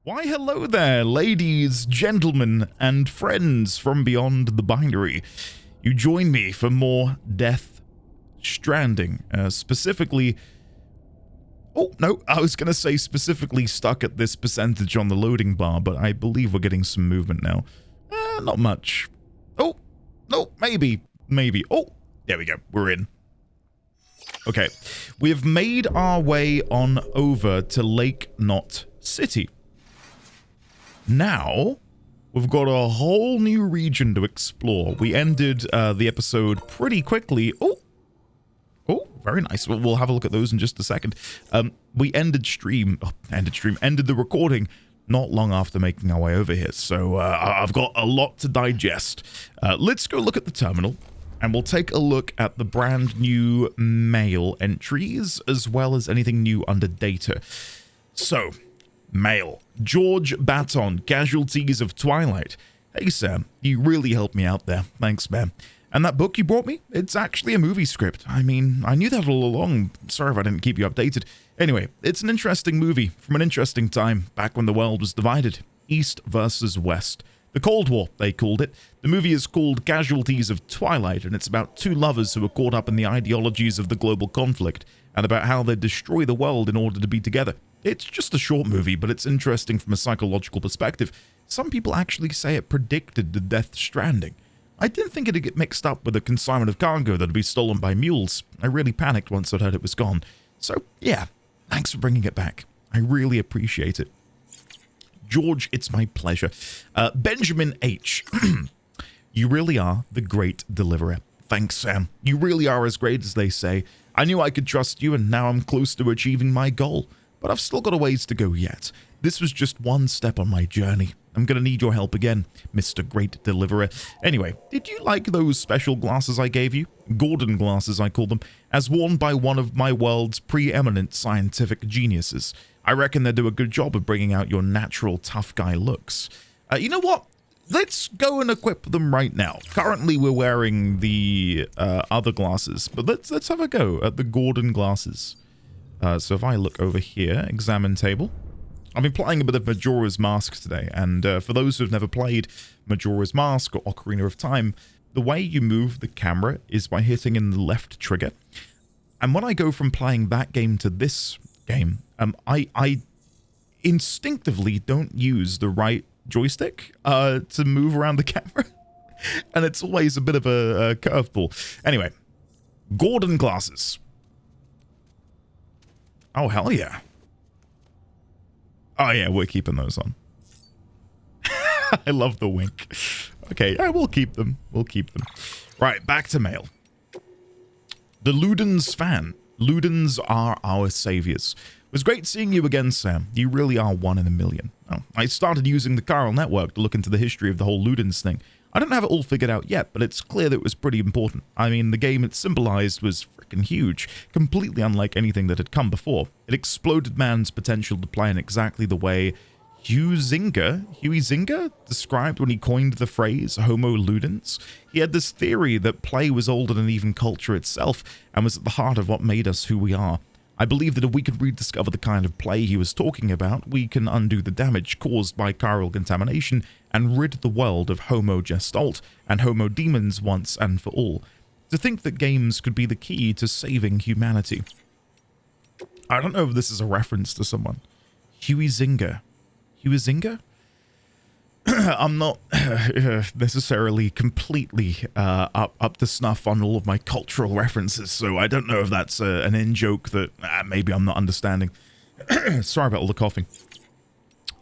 Why, hello there, ladies, gentlemen, and friends from beyond the binary. You join me for more Death Stranding, specifically... Oh, no, I was going to say specifically stuck at this percentage on the loading bar, but I believe we're getting some movement now. Not much. Oh, no, maybe. Oh, there we go, we're in. Okay, we have made our way on over to Lake Knot City. Now, we've got a whole new region to explore. We ended the episode pretty quickly. Oh, very nice. We'll have a look at those in just a second. We ended the recording not long after making our way over here. So I've got a lot to digest. Let's go look at the terminal, and we'll take a look at the brand new mail entries, as well as anything new under data. So... Mail. George Baton, Casualties of Twilight. Hey, Sam, you really helped me out there. Thanks, man. And that book you brought me? It's actually a movie script. I mean, I knew that all along. Sorry if I didn't keep you updated. Anyway, it's an interesting movie from an interesting time, back when the world was divided. East versus West. The Cold War, they called it. The movie is called Casualties of Twilight, and it's about two lovers who are caught up in the ideologies of the global conflict, and about how they destroy the world in order to be together. It's just a short movie, but it's interesting from a psychological perspective. Some people actually say it predicted the Death Stranding. I didn't think it'd get mixed up with a consignment of cargo that'd be stolen by mules. I really panicked once I'd heard it was gone. So, yeah, thanks for bringing it back. I really appreciate it. George, it's my pleasure. Benjamin H. You really are the great deliverer. Thanks, Sam. You really are as great as they say. I knew I could trust you, and now I'm close to achieving my goal. But I've still got a ways to go yet. This was just one step on my journey. I'm going to need your help again, Mr. Great Deliverer. Anyway, did you like those special glasses I gave you? Gordon glasses, I call them, as worn by one of my world's preeminent scientific geniuses. I reckon they do a good job of bringing out your natural tough guy looks. You know what? Let's go and equip them right now. Currently, we're wearing the other glasses, but let's have a go at the Gordon glasses. So if I look over here, examine table. I've been playing a bit of Majora's Mask today, and for those who've never played Majora's Mask or Ocarina of Time, the way you move the camera is by hitting in the left trigger. And when I go from playing that game to this game, I instinctively don't use the right joystick to move around the camera. And it's always a bit of a curveball. Anyway, Gordon glasses. Oh, hell yeah. Oh, yeah, we're keeping those on. I love the wink. Okay, yeah, we'll keep them. Right, back to mail. The Ludens fan. Ludens are our saviors. It was great seeing you again, Sam. You really are one in a million. Oh, I started using the Chiral network to look into the history of the whole Ludens thing. I don't have it all figured out yet, but it's clear that it was pretty important. I mean, the game it symbolized was freaking huge, completely unlike anything that had come before. It exploded man's potential to play in exactly the way Huizinga described when he coined the phrase Homo Ludens. He had this theory that play was older than even culture itself and was at the heart of what made us who we are. I believe that if we could rediscover the kind of play he was talking about, we can undo the damage caused by chiral contamination and rid the world of Homo Gestalt and Homo Demons once and for all. To think that games could be the key to saving humanity. I don't know if this is a reference to someone. Huizinga? I'm not necessarily completely up to snuff on all of my cultural references, so I don't know if that's an in-joke that maybe I'm not understanding. Sorry about all the coughing.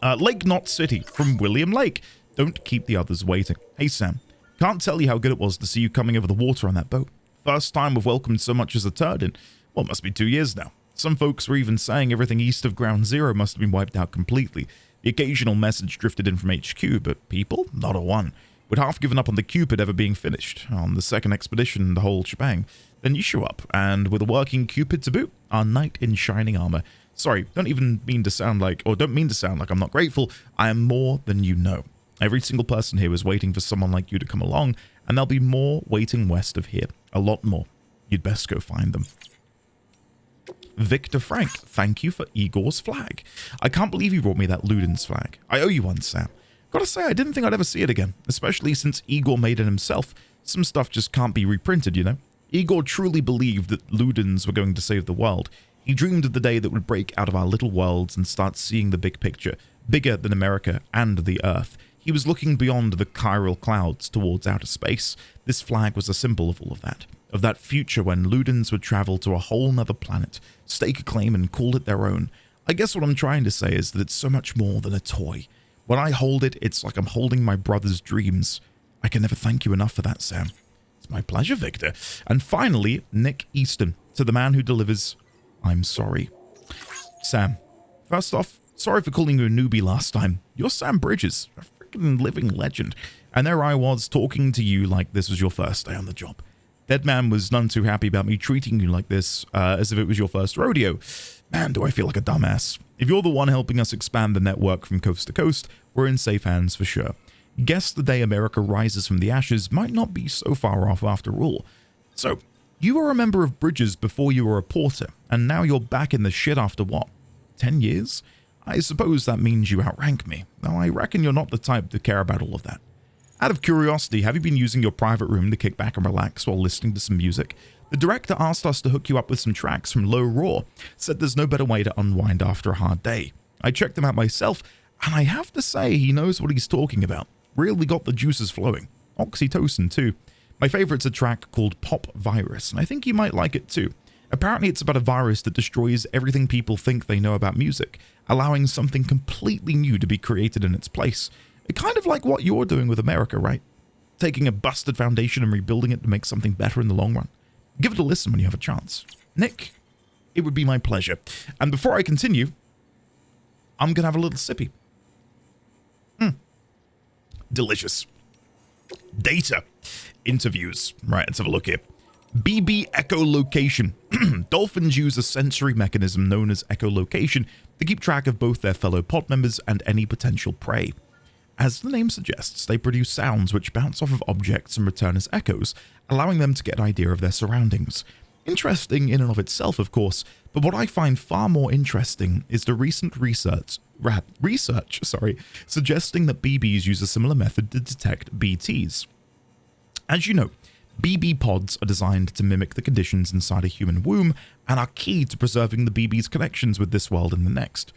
Lake Knot City from William Lake. Don't keep the others waiting. Hey, Sam. Can't tell you how good it was to see you coming over the water on that boat. First time we've welcomed so much as a turd in, well, it must be 2 years now. Some folks were even saying everything east of Ground Zero must have been wiped out completely. The occasional message drifted in from HQ, but people? Not a one. We'd half given up on the Cupid ever being finished. On the second expedition, the whole shebang. Then you show up, and with a working Cupid to boot, our knight in shining armor. Sorry, don't mean to sound like I'm not grateful. I am more than you know. Every single person here was waiting for someone like you to come along, and there'll be more waiting west of here. A lot more. You'd best go find them. Victor Frank, thank you for Igor's flag. I can't believe you brought me that Ludens flag. I owe you one, Sam. Gotta say, I didn't think I'd ever see it again, especially since Igor made it himself. Some stuff just can't be reprinted, you know? Igor truly believed that Ludens were going to save the world. He dreamed of the day that would break out of our little worlds and start seeing the big picture, bigger than America and the Earth. He was looking beyond the chiral clouds towards outer space. This flag was a symbol of all of that future when Ludens would travel to a whole nother planet, stake a claim and call it their own. I guess what I'm trying to say is that it's so much more than a toy. When I hold it, it's like I'm holding my brother's dreams. I can never thank you enough for that, Sam. It's my pleasure, Victor. And finally, Nick Easton, to the man who delivers, I'm sorry. Sam, first off, sorry for calling you a newbie last time. You're Sam Bridges, a freaking living legend. And there I was talking to you like this was your first day on the job. Dead Man was none too happy about me treating you like this, as if it was your first rodeo. Man, do I feel like a dumbass. If you're the one helping us expand the network from coast to coast, we're in safe hands for sure. Guess the day America rises from the ashes might not be so far off after all. So, you were a member of Bridges before you were a porter, and now you're back in the shit after what, 10 years? I suppose that means you outrank me, though I reckon you're not the type to care about all of that. Out of curiosity, have you been using your private room to kick back and relax while listening to some music? The director asked us to hook you up with some tracks from Low Roar, said there's no better way to unwind after a hard day. I checked them out myself, and I have to say he knows what he's talking about. Really got the juices flowing. Oxytocin too. My favorite's a track called Pop Virus, and I think you might like it too. Apparently it's about a virus that destroys everything people think they know about music, allowing something completely new to be created in its place. Kind of like what you're doing with America, right? Taking a busted foundation and rebuilding it to make something better in the long run. Give it a listen when you have a chance. Nick, it would be my pleasure. And before I continue, I'm going to have a little sippy. Delicious. Data. Interviews. Right, let's have a look here. BB echolocation. Dolphins use a sensory mechanism known as echolocation to keep track of both their fellow pod members and any potential prey. As the name suggests, they produce sounds which bounce off of objects and return as echoes, allowing them to get an idea of their surroundings. Interesting in and of itself, of course, but what I find far more interesting is the recent research suggesting that BBs use a similar method to detect BTs. As you know, BB pods are designed to mimic the conditions inside a human womb and are key to preserving the BB's connections with this world and the next.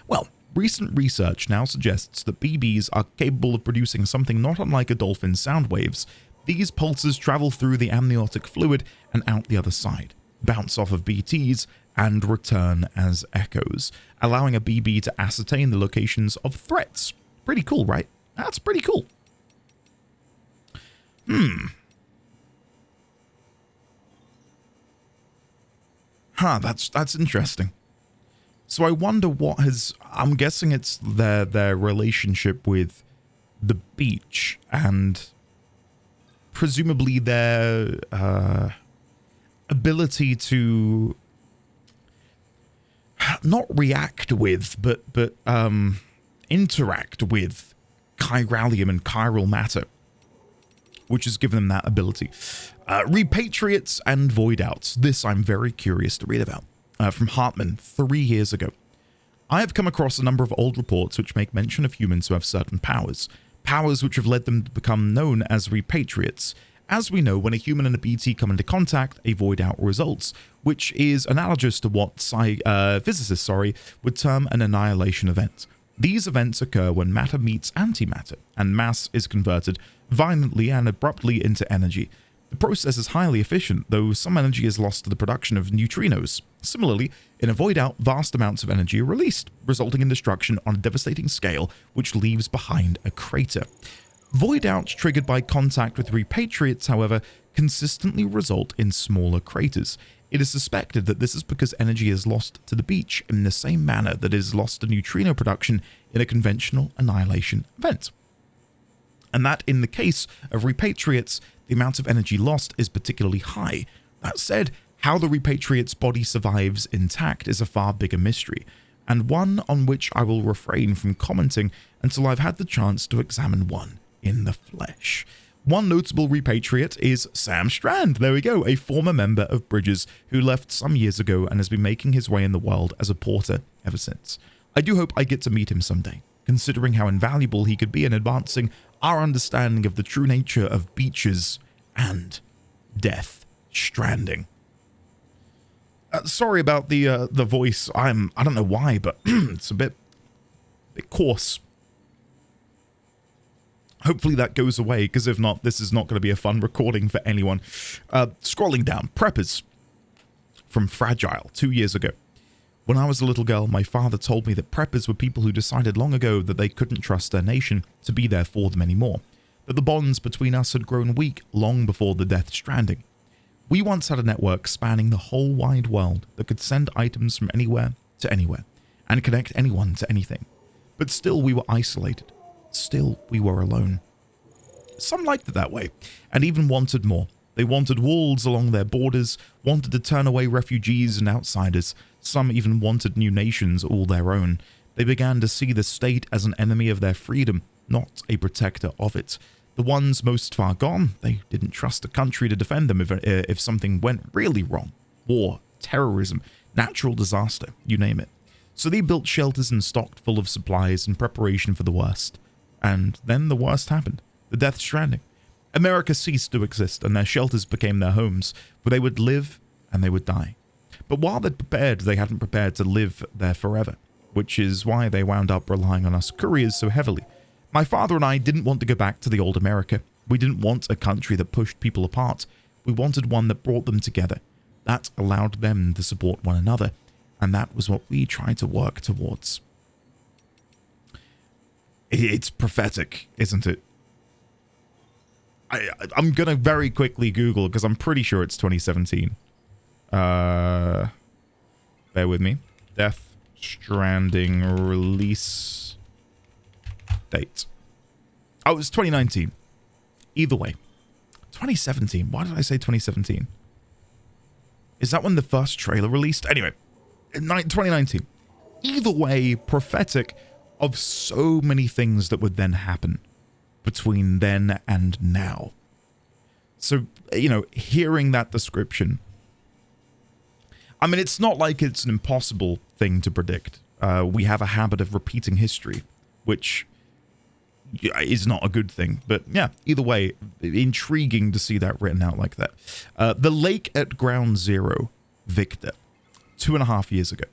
Well, recent research now suggests that BBs are capable of producing something not unlike a dolphin's sound waves. These pulses travel through the amniotic fluid and out the other side, bounce off of BTs, and return as echoes, allowing a BB to ascertain the locations of threats. Pretty cool, right? That's pretty cool. That's interesting. So I wonder what has... I'm guessing it's their relationship with the beach and presumably their ability to not react with, but interact with chiralium and chiral matter, which has given them that ability. Repatriates and void outs. This I'm very curious to read about. From Hartman 3 years ago. I have come across a number of old reports which make mention of humans who have certain powers which have led them to become known as repatriates. As we know, when a human and a BT come into contact, a void out results, which is analogous to what physicists would term an annihilation event. These events occur when matter meets antimatter, and mass is converted violently and abruptly into energy. The process is highly efficient, though some energy is lost to the production of neutrinos. Similarly, in a void out, vast amounts of energy are released, resulting in destruction on a devastating scale, which leaves behind a crater. Void outs triggered by contact with repatriates, however, consistently result in smaller craters. It is suspected that this is because energy is lost to the beach in the same manner that is lost to neutrino production in a conventional annihilation event. And that in the case of repatriates, the amount of energy lost is particularly high. That said, how the repatriate's body survives intact is a far bigger mystery, and one on which I will refrain from commenting until I've had the chance to examine one in the flesh. One notable repatriate is Sam Strand. There we go, a former member of Bridges who left some years ago and has been making his way in the world as a porter ever since. I do hope I get to meet him someday, considering how invaluable he could be in advancing our understanding of the true nature of beaches and Death Stranding. Sorry about the voice. I don't know why, but it's a bit coarse. Hopefully that goes away, because if not, this is not going to be a fun recording for anyone. Scrolling down, preppers from Fragile 2 years ago. When I was a little girl, my father told me that preppers were people who decided long ago that they couldn't trust their nation to be there for them anymore, that the bonds between us had grown weak long before the Death Stranding. We once had a network spanning the whole wide world that could send items from anywhere to anywhere and connect anyone to anything. But still we were isolated. Still we were alone. Some liked it that way, and even wanted more. They wanted walls along their borders, wanted to turn away refugees and outsiders. Some even wanted new nations all their own. They began to see the state as an enemy of their freedom, not a protector of it. The ones most far gone, they didn't trust the country to defend them if something went really wrong. War, terrorism, natural disaster, you name it. So they built shelters and stocked full of supplies in preparation for the worst. And then the worst happened. The Death Stranding. America ceased to exist, and their shelters became their homes, where they would live and they would die. But while they'd prepared, they hadn't prepared to live there forever, which is why they wound up relying on us couriers so heavily. My father and I didn't want to go back to the old America. We didn't want a country that pushed people apart. We wanted one that brought them together. That allowed them to support one another, and that was what we tried to work towards. It's prophetic, isn't it? I'm going to very quickly Google, because I'm pretty sure it's 2017. Bear with me. Death Stranding release date. Oh, it's 2019. Either way. 2017. Why did I say 2017? Is that when the first trailer released? Anyway, 2019. Either way, prophetic of so many things that would then happen between then and now. So, you know, hearing that description, I mean, it's not like it's an impossible thing to predict. We have a habit of repeating history, which is not a good thing. But yeah, either way, intriguing to see that written out like that. The lake at Ground Zero, Victor, 2.5 years ago.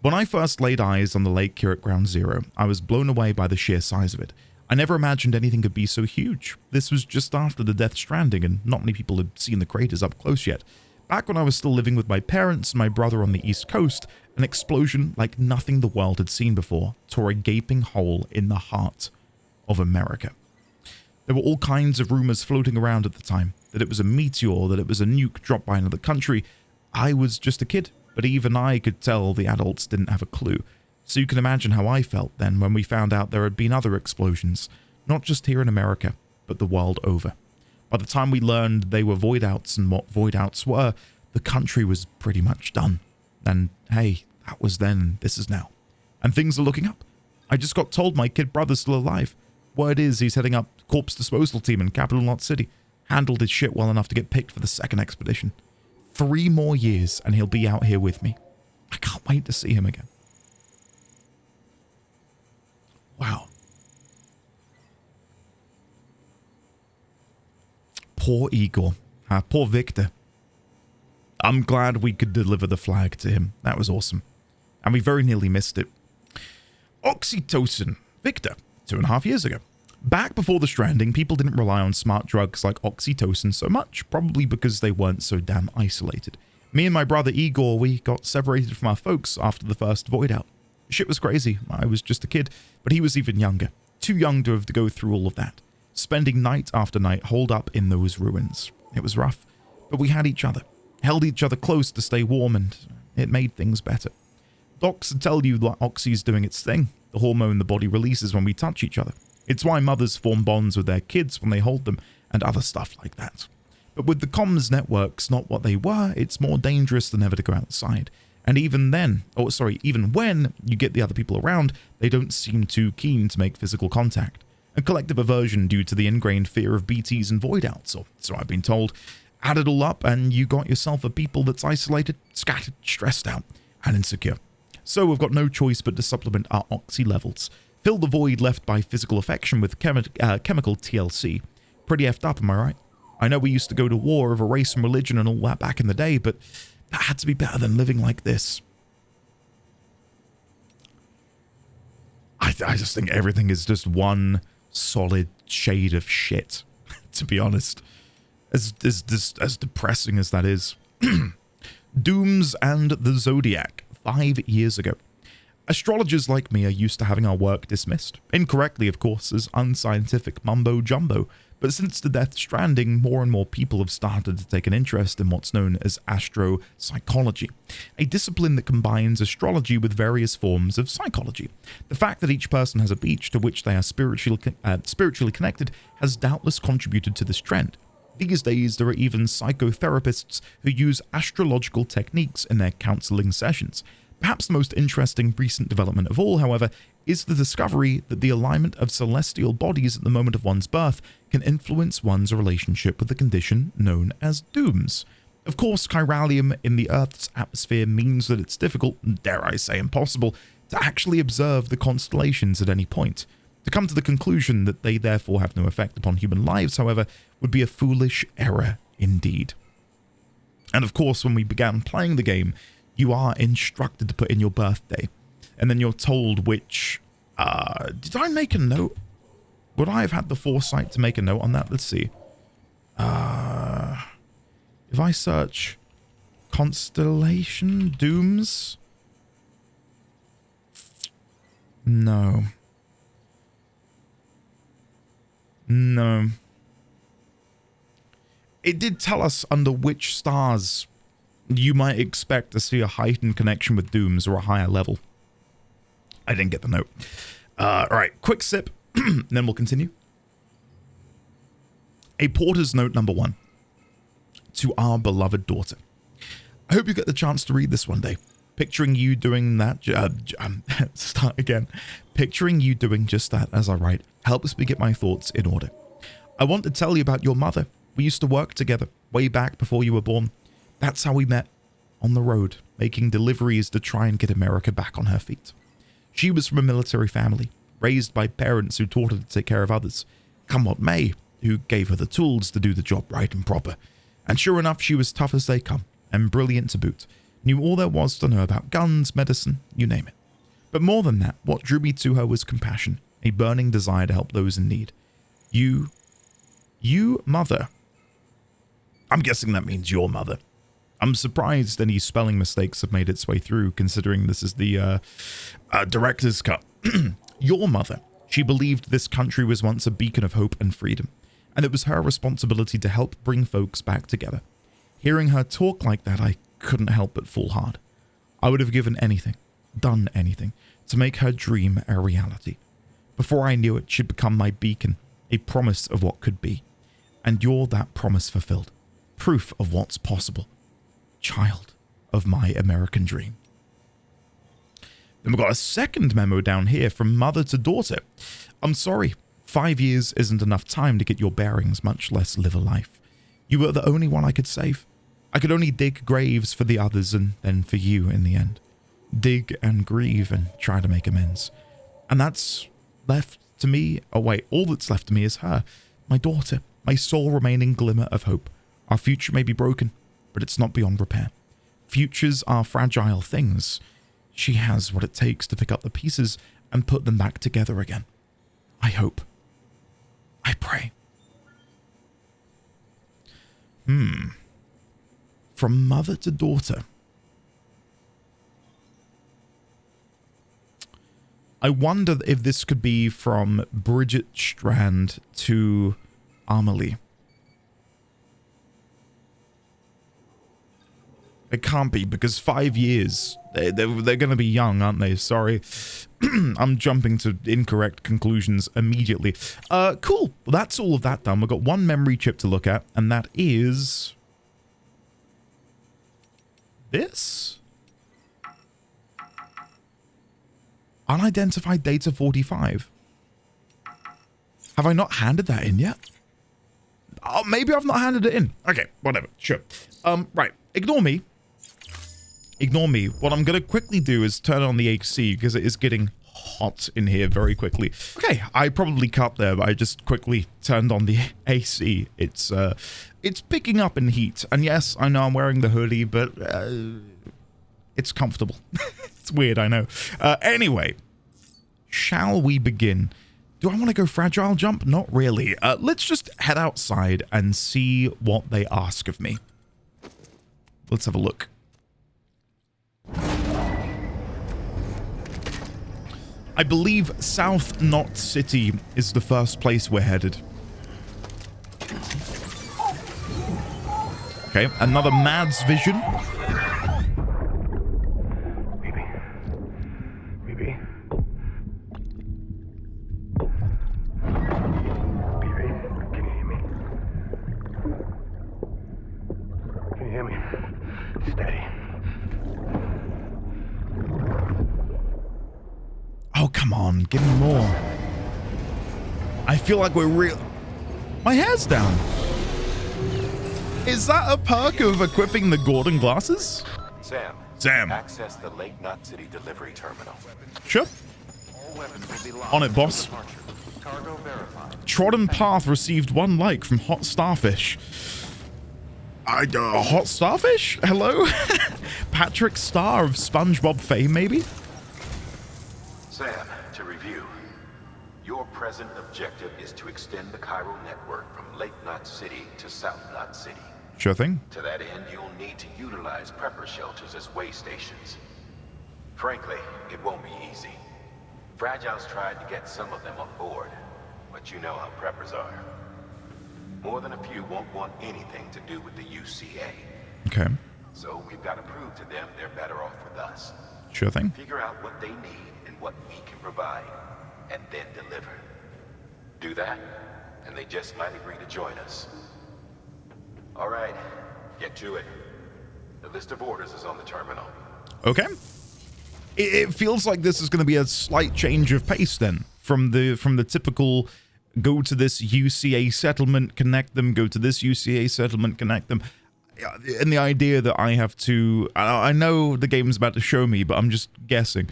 When I first laid eyes on the lake here at Ground Zero, I was blown away by the sheer size of it. I never imagined anything could be so huge. This was just after the Death Stranding, and not many people had seen the craters up close yet. Back when I was still living with my parents and my brother on the East Coast, an explosion like nothing the world had seen before tore a gaping hole in the heart of America. There were all kinds of rumors floating around at the time, that it was a meteor, that it was a nuke dropped by another country. I was just a kid, but even I could tell the adults didn't have a clue. So you can imagine how I felt then when we found out there had been other explosions, not just here in America, but the world over. By the time we learned they were void outs and what void outs were, the country was pretty much done. And hey, that was then, this is now. And things are looking up. I just got told my kid brother's still alive. Word is he's heading up corpse disposal team in Capital Knot City. Handled his shit well enough to get picked for the second expedition. 3 more years and he'll be out here with me. I can't wait to see him again. Wow. Poor Igor. Poor Victor. I'm glad we could deliver the flag to him. That was awesome. And we very nearly missed it. Oxytocin. Victor. 2.5 years ago. Back before the Stranding, people didn't rely on smart drugs like oxytocin so much, probably because they weren't so damn isolated. Me and my brother Igor, we got separated from our folks after the first void out. Shit was crazy. I was just a kid, but he was even younger. Too young to have to go through all of that. Spending night after night holed up in those ruins. It was rough, but we had each other. Held each other close to stay warm, and it made things better. Docs tell you that oxy's doing its thing. The hormone the body releases when we touch each other. It's why mothers form bonds with their kids when they hold them, and other stuff like that. But with the comms networks not what they were, it's more dangerous than ever to go outside. And even then, even when you get the other people around, they don't seem too keen to make physical contact. A collective aversion due to the ingrained fear of BTs and void outs, or so I've been told. Add it all up and you got yourself a people that's isolated, scattered, stressed out, and insecure. So we've got no choice but to supplement our oxy levels. Fill the void left by physical affection with chemical TLC. Pretty effed up, am I right? I know we used to go to war over race and religion and all that back in the day, but that had to be better than living like this. I just think everything is just one solid shade of shit, to be honest. As depressing as that is. Dooms and the Zodiac, 5 years ago. Astrologers like me are used to having our work dismissed, incorrectly of course, as unscientific mumbo-jumbo, but since the Death Stranding, more and more people have started to take an interest in what's known as astropsychology, a discipline that combines astrology with various forms of psychology. The fact that each person has a beach to which they are spiritually connected has doubtless contributed to this trend. These days, there are even psychotherapists who use astrological techniques in their counseling sessions. Perhaps the most interesting recent development of all, however, is the discovery that the alignment of celestial bodies at the moment of one's birth can influence one's relationship with the condition known as dooms. Of course, chiralium in the Earth's atmosphere means that it's difficult, dare I say impossible, to actually observe the constellations at any point. To come to the conclusion that they therefore have no effect upon human lives, however, would be a foolish error indeed. And of course, when we began playing the game, you are instructed to put in your birthday, and then you're told which... did I make a note? Would I have had the foresight to make a note on that? Let's see. If I search Constellation Dooms... No. No. It did tell us under which stars you might expect to see a heightened connection with dooms or a higher level. I didn't get the note. Alright, quick sip, then we'll continue. A Porter's Note number 1. To our beloved daughter. I hope you get the chance to read this one day. Picturing you doing that... start again. Picturing you doing just that as I write helps me get my thoughts in order. I want to tell you about your mother. We used to work together way back before you were born. That's how we met, on the road, making deliveries to try and get America back on her feet. She was from a military family, raised by parents who taught her to take care of others, come what may, who gave her the tools to do the job right and proper. And sure enough, she was tough as they come, and brilliant to boot, knew all there was to know about guns, medicine, you name it. But more than that, what drew me to her was compassion, a burning desire to help those in need. You, mother. I'm guessing that means your mother. I'm surprised any spelling mistakes have made its way through, considering this is the director's cut. Your mother. She believed this country was once a beacon of hope and freedom, and it was her responsibility to help bring folks back together. Hearing her talk like that, I couldn't help but fall hard. I would have given anything, done anything, to make her dream a reality. Before I knew it, she'd become my beacon, a promise of what could be. And you're that promise fulfilled. Proof of what's possible. Child of my American dream. Then we've got a second memo down here from mother to daughter. I'm sorry, 5 years isn't enough time to get your bearings, much less live a life. You were the only one I could save. I could only dig graves for the others and then for you in the end. Dig and grieve and try to make amends. And that's left to me, oh wait, all that's left to me is her, my daughter, my sole remaining glimmer of hope. Our future may be broken, but it's not beyond repair. Futures are fragile things. She has what it takes to pick up the pieces and put them back together again. I hope. I pray. From mother to daughter. I wonder if this could be from Bridget Strand to Amelie. It can't be, because 5 years. They're going to be young, aren't they? Sorry. I'm jumping to incorrect conclusions immediately. Cool. Well, that's all of that done. We've got one memory chip to look at, and that is... this? Unidentified data 45. Have I not handed that in yet? Oh, maybe I've not handed it in. Okay, whatever. Sure. Right. Ignore me. Ignore me. What I'm going to quickly do is turn on the AC because it is getting hot in here very quickly. Okay, I probably cut there, but I just quickly turned on the AC. It's picking up in heat. And yes, I know I'm wearing the hoodie, but it's comfortable. It's weird, I know. Anyway, shall we begin? Do I want to go fragile jump? Not really. Let's just head outside and see what they ask of me. Let's have a look. I believe South Knot City is the first place we're headed. Okay, another Mads vision. Oh, come on. Give me more. I feel like we're real... My hair's down. Is that a perk of equipping the Gordon glasses? Sam. Access the Lake Knot City delivery terminal. Sure. On it, boss. Cargo verified. Trodden Path received 1 like from Hot Starfish. Hot Starfish? Hello? Patrick Star of SpongeBob fame, maybe? Sam, to review, your present objective is to extend the Cairo network from Lake Knot City to South Knot City. Sure thing. To that end, you'll need to utilize prepper shelters as way stations. Frankly, it won't be easy. Fragile's tried to get some of them on board, but you know how preppers are. More than a few won't want anything to do with the UCA. Okay. So we've got to prove to them they're better off with us. Sure thing. Figure out what they need and what we can provide, and then deliver. Do that, and they just might agree to join us. All right, get to it. The list of orders is on the terminal. Okay. It feels like this is going to be a slight change of pace then, from the typical go to this UCA settlement, connect them, go to this UCA settlement, connect them. And the idea that I have to... I know the game's about to show me, but I'm just guessing.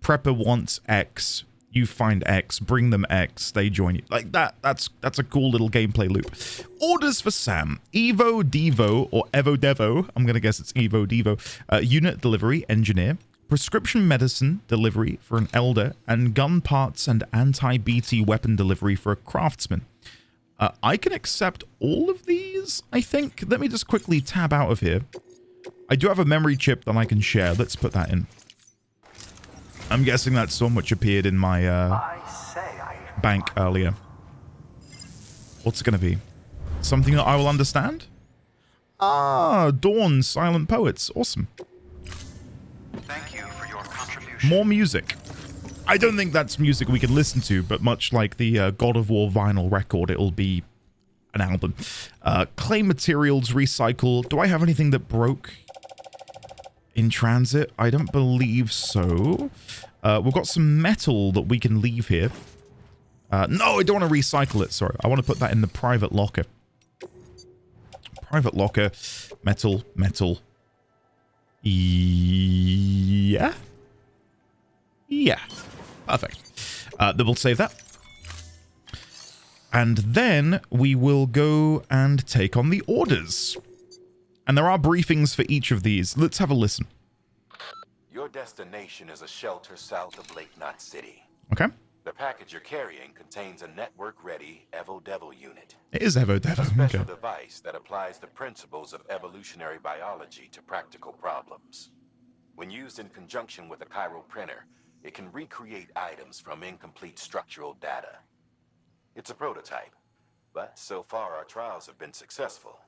Prepper wants X, you find X, bring them X, they join you. Like that's a cool little gameplay loop. Orders for Sam. Evo Devo, or Evo Devo, I'm going to guess it's Evo Devo. Unit delivery, engineer. Prescription medicine delivery for an elder. And gun parts and anti-BT weapon delivery for a craftsman. I can accept all of these, I think. Let me just quickly tab out of here. I do have a memory chip that I can share. Let's put that in. I'm guessing that's so much appeared in my bank earlier. What's it going to be? Something that I will understand? Ah, Dawn, Silent Poets. Awesome. Thank you for your contribution. More music. I don't think that's music we can listen to, but much like the God of War vinyl record, it'll be an album. Claim materials, recycle. Do I have anything that broke in transit? I don't believe so. We've got some metal that we can leave here. No, I don't want to recycle it. Sorry, I want to put that in the private locker. Private locker. Metal. Yeah. Perfect. Then we'll save that. And then we will go and take on the orders. And there are briefings for each of these. Let's have a listen. Your destination is a shelter south of Lake Knot City. Okay. The package you're carrying contains a network-ready Evo Devil unit. It is Evo Devil. A special Okay. device that applies the principles of evolutionary biology to practical problems. When used in conjunction with a chiral printer, it can recreate items from incomplete structural data. It's a prototype, but so far our trials have been successful.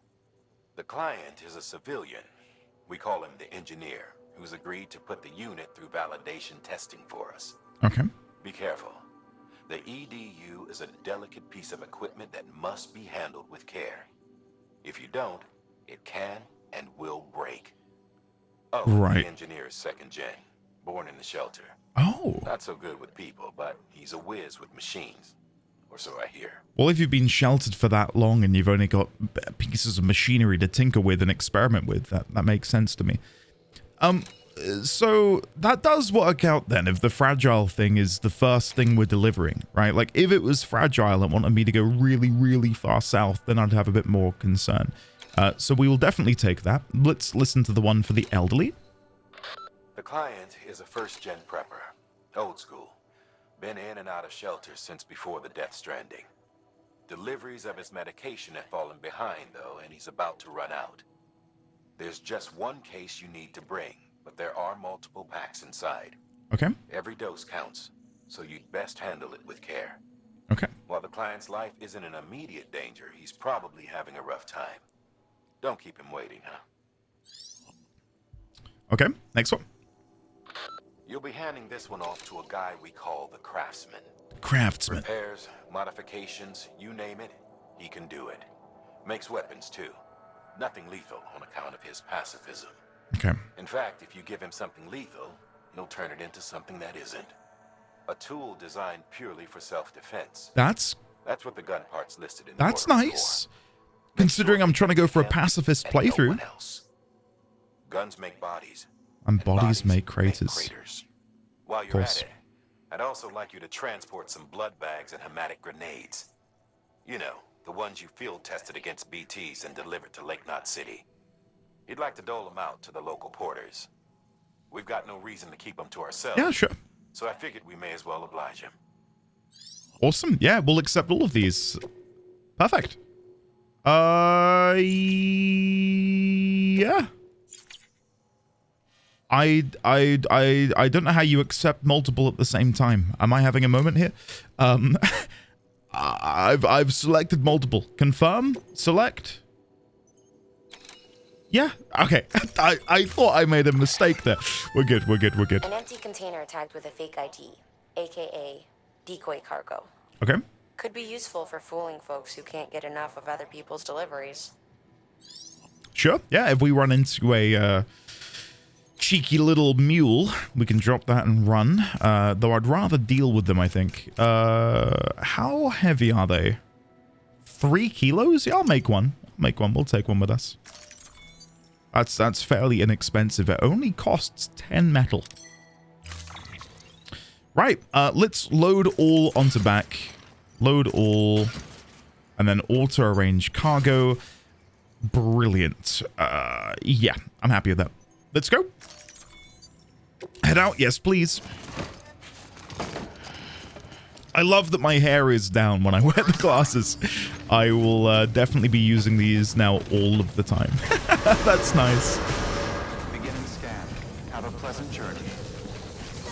The client is a civilian. We call him the engineer, who's agreed to put the unit through validation testing for us. Okay. Be careful. The EDU is a delicate piece of equipment that must be handled with care. If you don't, it can and will break. Oh, Right. the engineer is second gen, born in the shelter. Oh. Not so good with people, but he's a whiz with machines. Or so I hear. Well, if you've been sheltered for that long and you've only got pieces of machinery to tinker with and experiment with, that makes sense to me. So that does work out then if the fragile thing is the first thing we're delivering, right? Like if it was fragile and wanted me to go really, really far south, then I'd have a bit more concern. So we will definitely take that. Let's listen to the one for the elderly. The client is a first-gen prepper. Old school. Been in and out of shelters since before the death stranding. Deliveries of his medication have fallen behind, though, and he's about to run out. There's just one case you need to bring, but there are multiple packs inside. Okay. Every dose counts, so you'd best handle it with care. Okay. While the client's life isn't in immediate danger, he's probably having a rough time. Don't keep him waiting, huh? Okay, next one. You'll be handing this one off to a guy we call the Craftsman. Craftsman. Repairs, modifications, you name it, he can do it. Makes weapons, too. Nothing lethal on account of his pacifism. Okay. In fact, if you give him something lethal, he'll turn it into something that isn't. A tool designed purely for self-defense. That's what the gun part's listed in the That's order nice. for. Considering I'm trying to go for a Him pacifist and no playthrough. one else. Guns make bodies. And bodies make craters. While you're course. at it, I'd also like you to transport some blood bags and hematic grenades. You know, the ones you field tested against BTs and delivered to Lake Knot City. You'd like to dole them out to the local porters. We've got no reason to keep them to ourselves. Yeah, sure. So I figured we may as well oblige him. Awesome. Yeah, we'll accept all of these. Perfect. Yeah. I don't know how you accept multiple at the same time. Am I having a moment here? I've selected multiple. Confirm? Select? Yeah. Okay. I thought I made a mistake there. We're good. We're good. We're good. An empty container tagged with a fake ID, aka decoy cargo. Okay. Could be useful for fooling folks who can't get enough of other people's deliveries. Sure. Yeah. If we run into a cheeky little mule, we can drop that and run. Though I'd rather deal with them, I think. How heavy are they? 3 kilos? Yeah, I'll make one. We'll take one with us. That's fairly inexpensive. It only costs 10 metal. Right. Let's load all onto back. Load all. And then auto-arrange cargo. Brilliant. Yeah, I'm happy with that. Let's go. Head out. Yes, please. I love that my hair is down when I wear the glasses. I will definitely be using these now all of the time. That's nice. Beginning scan. Have a pleasant journey.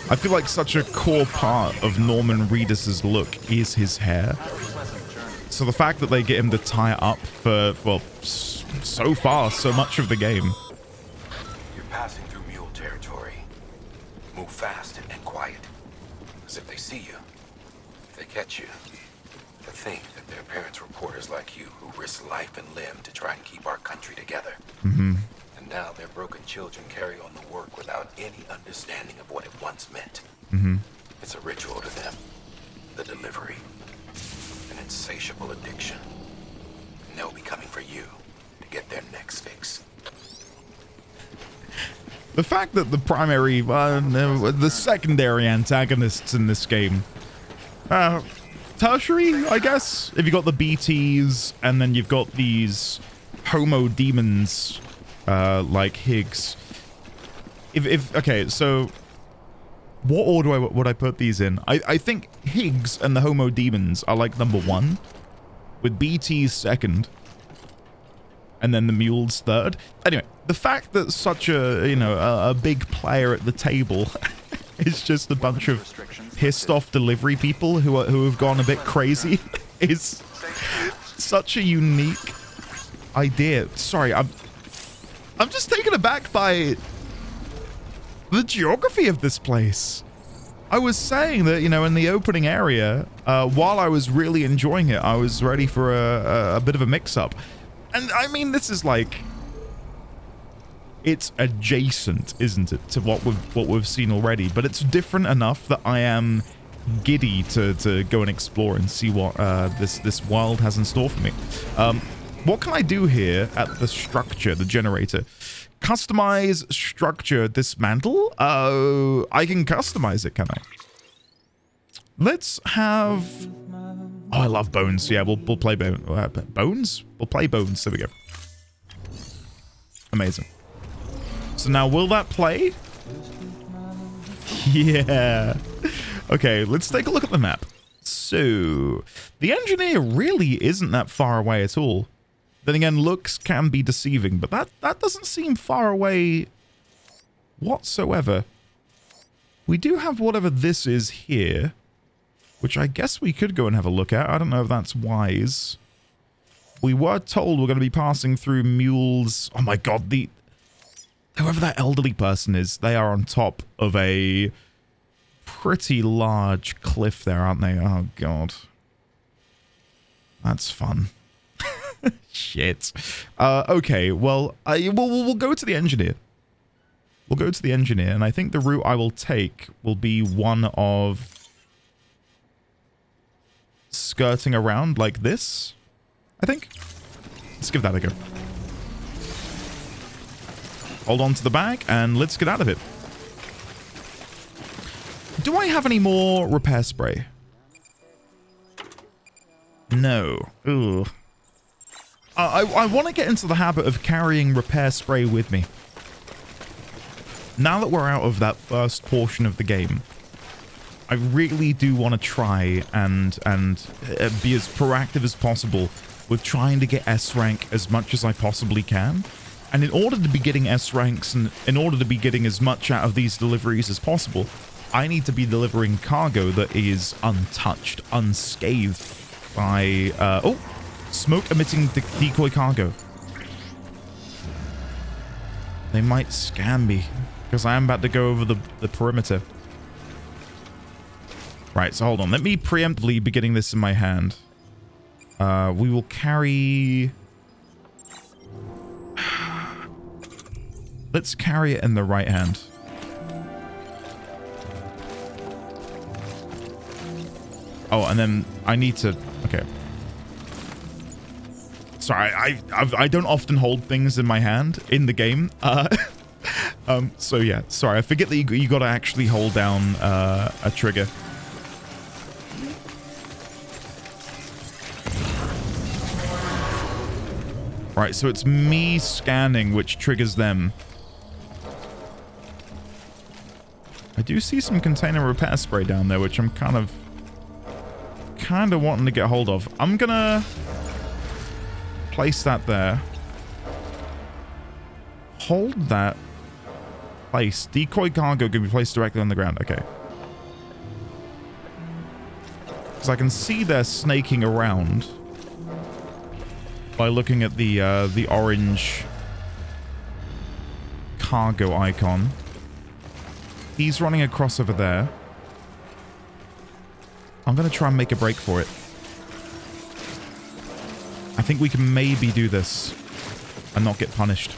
I feel like such a core part of Norman Reedus's look is his hair. So the fact that they get him to tie it up for, well, so far, so much of the game. You're passing through mule territory. Move fast and quiet. As if they see you. If they catch you, to think that their parents were reporters like you who risked life and limb to try and keep our country together. Mm-hmm. And now their broken children carry on the work without any understanding of what it once meant. Mm-hmm. It's a ritual to them. The delivery. An insatiable addiction. And they'll be coming for you to get their next fix. The fact that the primary, the secondary antagonists in this game, tertiary, I guess. If you got the BTs and then you've got these homo demons, like Higgs. Okay, so what order would I put these in? I think Higgs and the homo demons are like number 1, with BTs second, and then the mules third. Anyway, the fact that such a big player at the table is just a bunch of pissed off delivery people who have gone a bit crazy is such a unique idea. Sorry, I'm just taken aback by the geography of this place. I was saying that, in the opening area, while I was really enjoying it, I was ready for a bit of a mix-up. And I mean, this is like, It's adjacent, isn't it, to what we've seen already, but it's different enough that I am giddy to go and explore and see what this world has in store for me. What can I do here at the structure, the generator? Customize structure dismantle? I can customize it, can I? Let's have... Oh, I love bones. Yeah, we'll play bones? We'll play bones. There we go. Amazing. So now, will that play? Yeah. Okay, let's take a look at the map. So, the engineer really isn't that far away at all. Then again, looks can be deceiving, but that doesn't seem far away whatsoever. We do have whatever this is here, which I guess we could go and have a look at. I don't know if that's wise. We were told we're going to be passing through mules. Oh my god, whoever that elderly person is, they are on top of a pretty large cliff there, aren't they? Oh god. That's fun. Shit. Okay, well, we'll go to the engineer. We'll go to the engineer, and I think the route I will take will be one of skirting around like this, I think. Let's give that a go. Hold on to the bag, and let's get out of it. Do I have any more repair spray? No. Ugh. I want to get into the habit of carrying repair spray with me. Now that we're out of that first portion of the game, I really do want to try and be as proactive as possible with trying to get S rank as much as I possibly can. And in order to be getting S ranks and in order to be getting as much out of these deliveries as possible, I need to be delivering cargo that is untouched, unscathed by... oh! Smoke-emitting decoy cargo. They might scam me, because I am about to go over the perimeter. Right, so hold on. Let me preemptively be getting this in my hand. We will carry... Let's carry it in the right hand. Oh, and then I need to... Okay. Sorry, I don't often hold things in my hand in the game. So yeah, sorry, I forget that you got to actually hold down a trigger. Right, so it's me scanning which triggers them. I do see some container repair spray down there, which I'm kind of wanting to get hold of. I'm gonna place that there. Hold that. Place. Decoy cargo can be placed directly on the ground. Okay. Because I can see they're snaking around by looking at the orange cargo icon. He's running across over there. I'm going to try and make a break for it. I think we can maybe do this and not get punished.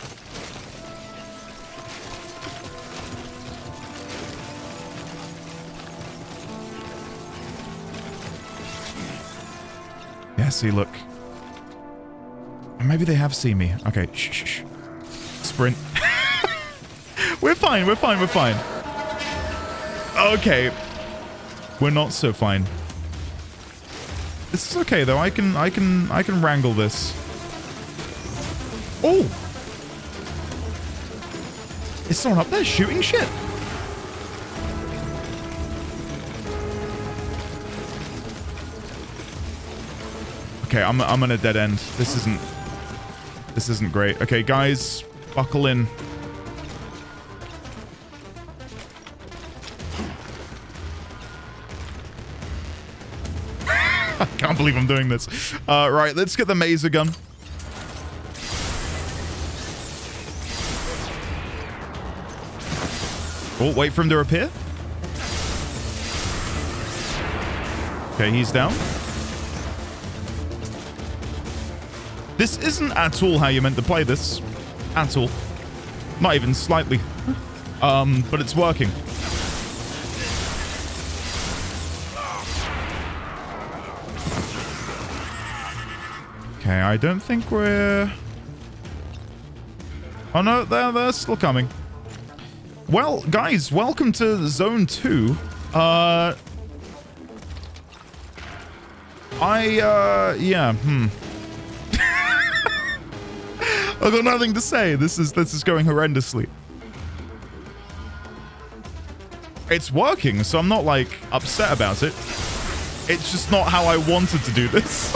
Yeah, see, look. Maybe they have seen me. Okay, shh, shh, shh. Sprint. We're fine, we're fine, we're fine. Okay. We're not so fine. This is okay though. I can wrangle this. Oh! Is someone up there shooting shit? Okay, I'm on a dead end. This isn't great. Okay, guys, buckle in. I can't believe I'm doing this. Right, let's get the maser gun. Oh, wait for him to appear. Okay, he's down. This isn't at all how you meant to play this. At all. Not even slightly. But it's working. Okay, I don't think we're... Oh no, they're still coming. Well, guys, welcome to Zone 2. Yeah, I've got nothing to say. This is going horrendously. It's working, so I'm not, like, upset about it. It's just not how I wanted to do this.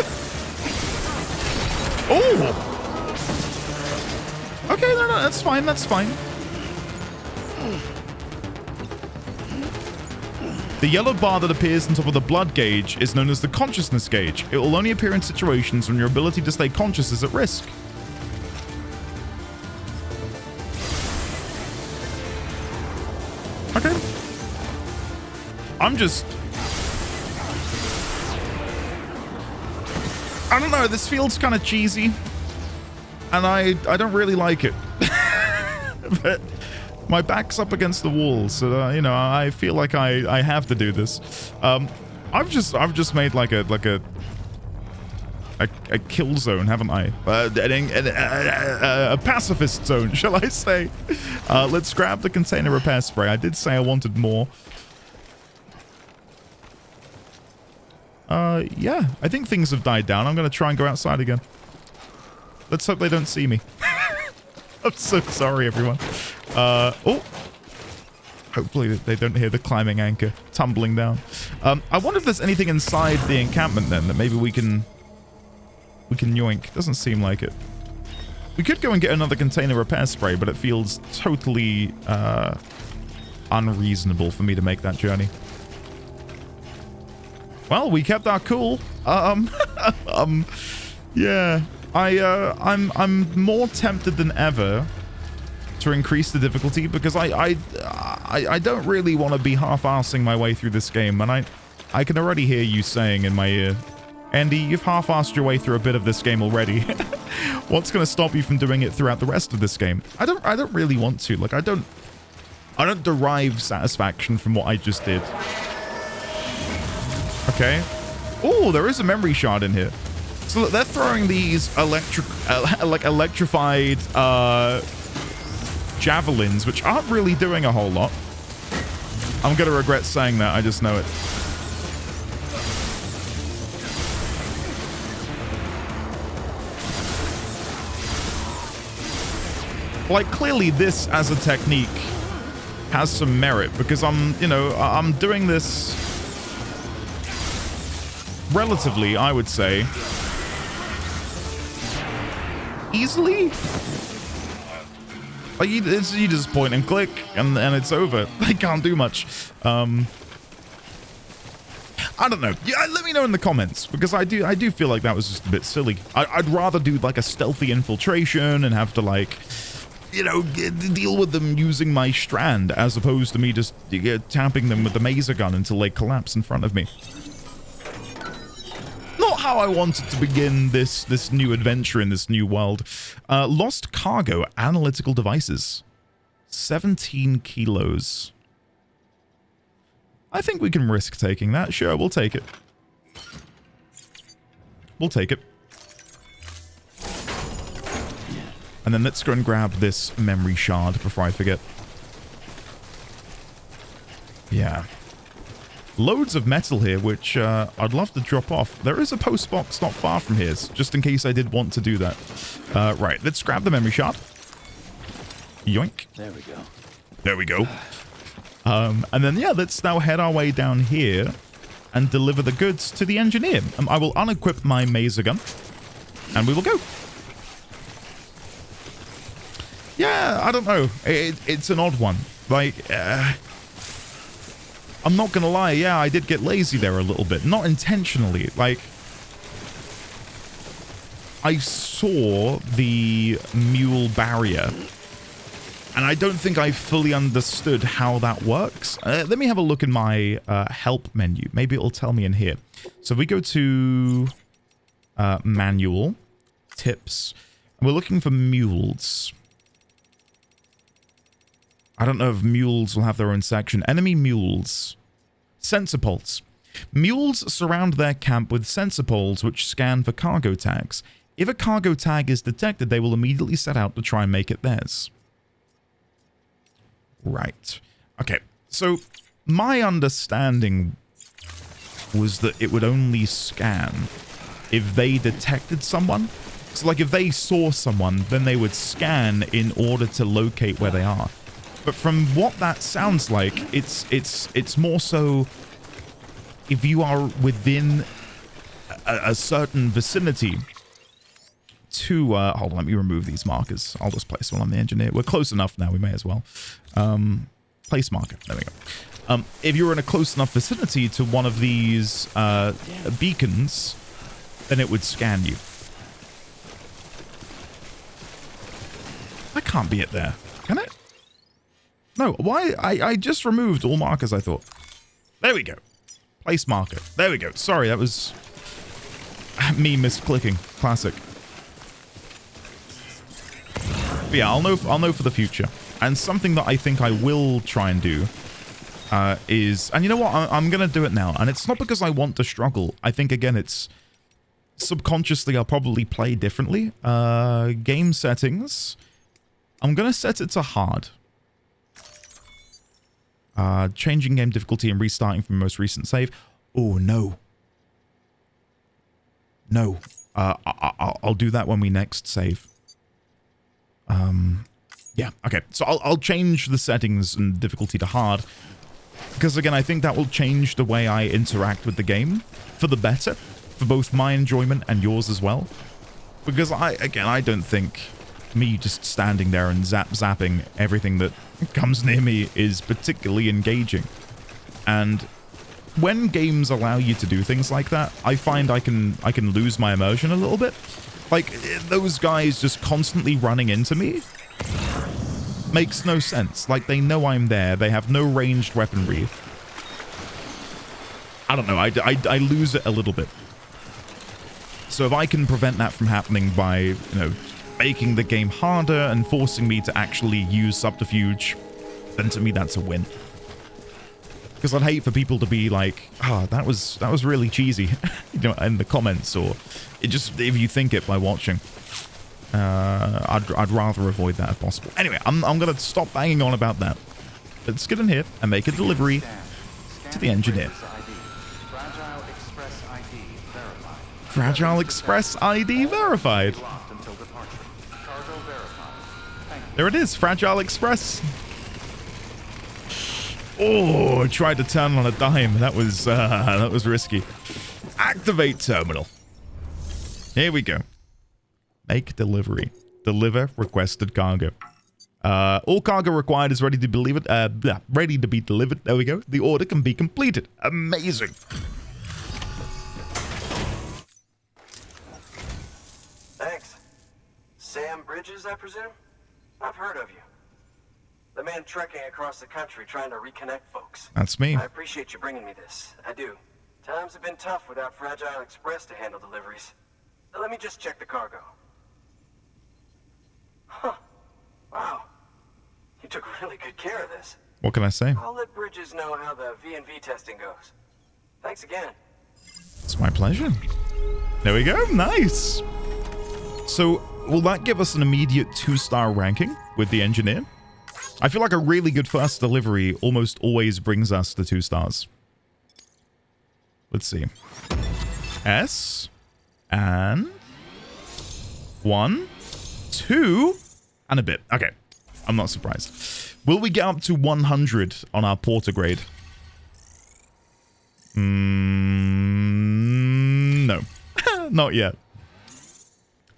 Oh! Okay, no, that's fine, that's fine. The yellow bar that appears on top of the blood gauge is known as the consciousness gauge. It will only appear in situations when your ability to stay conscious is at risk. Okay. I'm just... I don't know, this feels kind of cheesy. And I don't really like it. But my back's up against the wall, so you know, I feel like I have to do this. I've just made like a kill zone, haven't I? A pacifist zone, shall I say? Let's grab the container repair spray. I did say I wanted more. Yeah, I think things have died down. I'm gonna try and go outside again. Let's hope they don't see me. I'm so sorry, everyone. Oh. Hopefully they don't hear the climbing anchor tumbling down. I wonder if there's anything inside the encampment then that maybe we can yoink. Doesn't seem like it. We could go and get another container repair spray, but it feels totally unreasonable for me to make that journey. Well, we kept our cool. Yeah. I'm more tempted than ever to increase the difficulty because I don't really want to be half-arsing my way through this game, and I can already hear you saying in my ear, Andy, you've half-arsed your way through a bit of this game already. What's going to stop you from doing it throughout the rest of this game? I don't really want to. Like I don't derive satisfaction from what I just did. Okay. Oh, there is a memory shard in here. So they're throwing these electrified javelins, which aren't really doing a whole lot. I'm going to regret saying that. I just know it. Like, clearly this as a technique has some merit because I'm doing this relatively, I would say, easily. Like you just point and click and it's over. I can't do much. I don't know. Yeah, let me know in the comments because I do feel like that was just a bit silly. I'd rather do like a stealthy infiltration and have to like, you know, deal with them using my strand as opposed to me just tapping them with the maser gun until they collapse in front of me. Not how I wanted to begin this new adventure in this new world. Lost cargo, analytical devices. 17 kilos. I think we can risk taking that. Sure, we'll take it. We'll take it. And then let's go and grab this memory shard before I forget. Yeah. Loads of metal here, which I'd love to drop off. There is a post box not far from here, just in case I did want to do that. Right, let's grab the memory shard. Yoink. There we go. There we go. And then, yeah, let's now head our way down here and deliver the goods to the engineer. I will unequip my maser gun, and we will go. Yeah, I don't know. It's an odd one. Like, I'm not gonna lie, yeah, I did get lazy there a little bit. Not intentionally. Like, I saw the mule barrier, and I don't think I fully understood how that works. Let me have a look in my help menu. Maybe it'll tell me in here. So if we go to manual, tips, and we're looking for mules. I don't know if mules will have their own section. Enemy mules. Sensor poles. Mules surround their camp with sensor poles which scan for cargo tags. If a cargo tag is detected, they will immediately set out to try and make it theirs. Right. Okay, so my understanding was that it would only scan if they detected someone. So, like, if they saw someone, then they would scan in order to locate where they are. But from what that sounds like, it's more so if you are within a certain vicinity to... hold on, let me remove these markers. I'll just place one on the engineer. We're close enough now, we may as well. Place marker. There we go. If you're in a close enough vicinity to one of these beacons, then it would scan you. That can't be it there, can it? No, why? I just removed all markers, I thought. There we go. Place marker. There we go. Sorry, that was me misclicking. Classic. But yeah, I'll know for the future. And something that I think I will try and do is... And you know what? I'm going to do it now. And it's not because I want to struggle. I think, again, it's... Subconsciously, I'll probably play differently. Game settings. I'm going to set it to hard. Changing game difficulty and restarting from most recent save. Oh, no. No. I'll do that when we next save. Yeah, okay. So I'll change the settings and difficulty to hard. Because, again, I think that will change the way I interact with the game for the better. For both my enjoyment and yours as well. Because, I don't think me just standing there and zapping everything that comes near me is particularly engaging. And when games allow you to do things like that, I find I can lose my immersion a little bit. Like, those guys just constantly running into me makes no sense. Like, they know I'm there. They have no ranged weaponry. I don't know. I lose it a little bit. So if I can prevent that from happening by, you know, making the game harder and forcing me to actually use subterfuge, then to me that's a win. Because I'd hate for people to be like, "Ah, that was really cheesy," you know, in the comments, or it just if you think it by watching. I'd rather avoid that if possible. Anyway, I'm gonna stop banging on about that. Let's get in here and make a delivery to the engineer. Fragile Express ID verified. There it is, Fragile Express. Oh, I tried to turn on a dime. That was risky. Activate terminal. Here we go. Make delivery. Deliver requested cargo. All cargo required is ready to be delivered. Ready to be delivered. There we go. The order can be completed. Amazing. Thanks. Sam Bridges, I presume? I've heard of you. The man trekking across the country trying to reconnect folks. That's me. I appreciate you bringing me this. I do. Times have been tough without Fragile Express to handle deliveries. Let me just check the cargo. Huh. Wow. You took really good care of this. What can I say? I'll let Bridges know how the V&V testing goes. Thanks again. It's my pleasure. There we go. Nice. So, will that give us an immediate 2-star ranking with the engineer? I feel like a really good first delivery almost always brings us to 2 stars. Let's see. S. And 1, 2, and a bit. Okay. I'm not surprised. Will we get up to 100 on our porter grade? No. Not yet.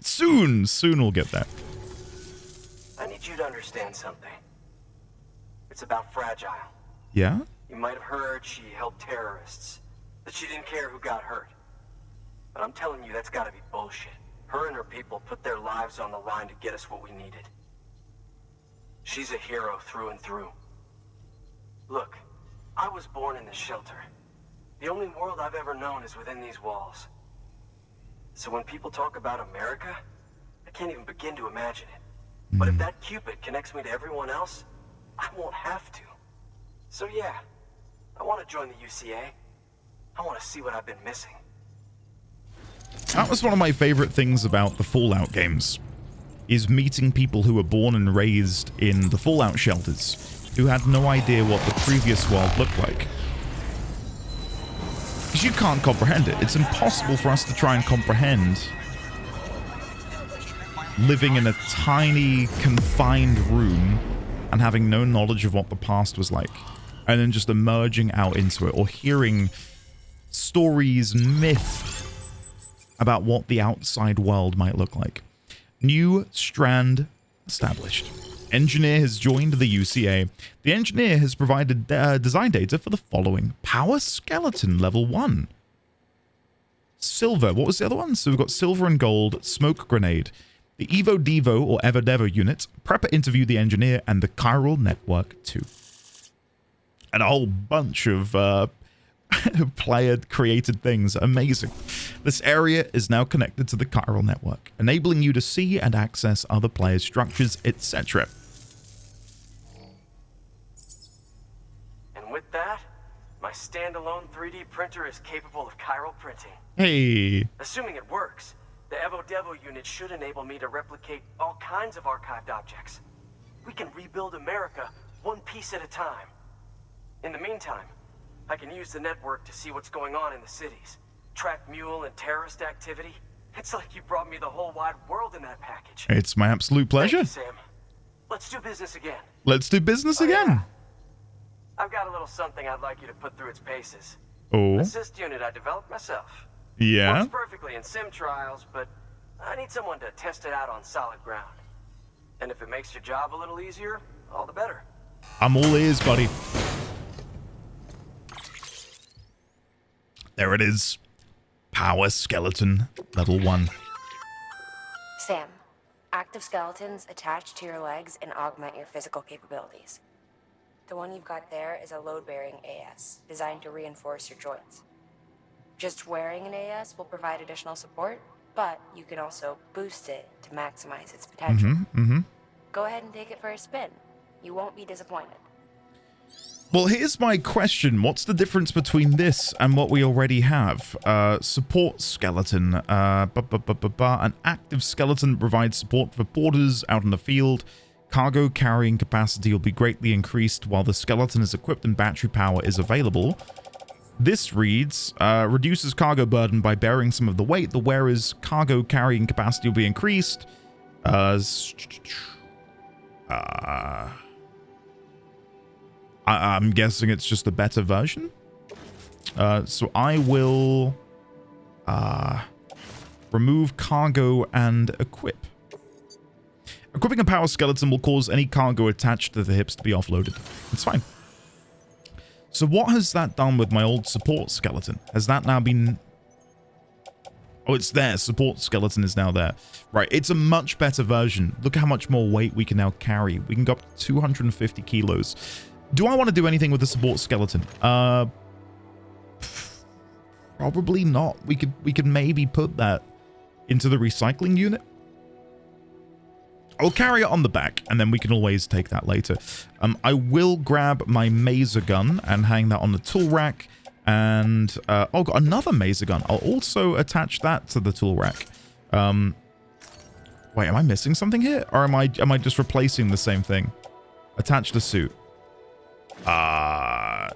Soon we'll get there. I need you to understand something. It's about Fragile. Yeah? You might have heard she helped terrorists, that she didn't care who got hurt. But I'm telling you, that's gotta be bullshit. Her and her people put their lives on the line to get us what we needed. She's a hero through and through. Look, I was born in this shelter. The only world I've ever known is within these walls. So when people talk about America, I can't even begin to imagine it. But if that Cupid connects me to everyone else, I won't have to. So yeah, I want to join the UCA. I want to see what I've been missing. That was one of my favorite things about the Fallout games, is meeting people who were born and raised in the Fallout shelters, who had no idea what the previous world looked like. Because you can't comprehend it. It's impossible for us to try and comprehend living in a tiny, confined room and having no knowledge of what the past was like, and then just emerging out into it, or hearing stories, myth about what the outside world might look like. New strand established. Engineer has joined the UCA. The engineer has provided design data for the following. Power skeleton level 1. Silver. What was the other one? So we've got silver and gold. Smoke grenade. The Evo Devo or Ever Devo unit. Prepper interview the engineer and the chiral network 2. And a whole bunch of player-created things. Amazing. This area is now connected to the chiral network, enabling you to see and access other players' structures, etc. And with that, my standalone 3D printer is capable of chiral printing. Hey. Assuming it works, the Evo Devo unit should enable me to replicate all kinds of archived objects. We can rebuild America one piece at a time. In the meantime, I can use the network to see what's going on in the cities, track mule and terrorist activity. It's like you brought me the whole wide world in that package. It's my absolute pleasure. Thank you, Sam. Let's do business again. Let's do business again. Yeah. I've got a little something I'd like you to put through its paces. Oh. Assist unit I developed myself. Yeah. Works perfectly in sim trials, but I need someone to test it out on solid ground. And if it makes your job a little easier, all the better. I'm all ears, buddy. There it is. Power skeleton level 1. Sam, active skeletons attach to your legs and augment your physical capabilities. The one you've got there is a load-bearing AS, designed to reinforce your joints. Just wearing an AS will provide additional support, but you can also boost it to maximize its potential. Go ahead and take it for a spin. You won't be disappointed. Well, here's my question. What's the difference between this and what we already have? Support skeleton. An active skeleton provides support for porters out in the field. Cargo carrying capacity will be greatly increased while the skeleton is equipped and battery power is available. This reads, reduces cargo burden by bearing some of the weight. The wearer's cargo carrying capacity will be increased. I'm guessing it's just a better version. So I will remove cargo and equip. Equipping a power skeleton will cause any cargo attached to the hips to be offloaded. It's fine. So what has that done with my old support skeleton? Has that now been... Oh, it's there. Support skeleton is now there. Right, it's a much better version. Look how much more weight we can now carry. We can go up to 250 kilos. Do I want to do anything with the support skeleton? Probably not. We could maybe put that into the recycling unit. I'll carry it on the back, and then we can always take that later. I will grab my maser gun and hang that on the tool rack. And, oh, got another maser gun. I'll also attach that to the tool rack. Wait, am I missing something here? Or am I just replacing the same thing? Attach the suit. I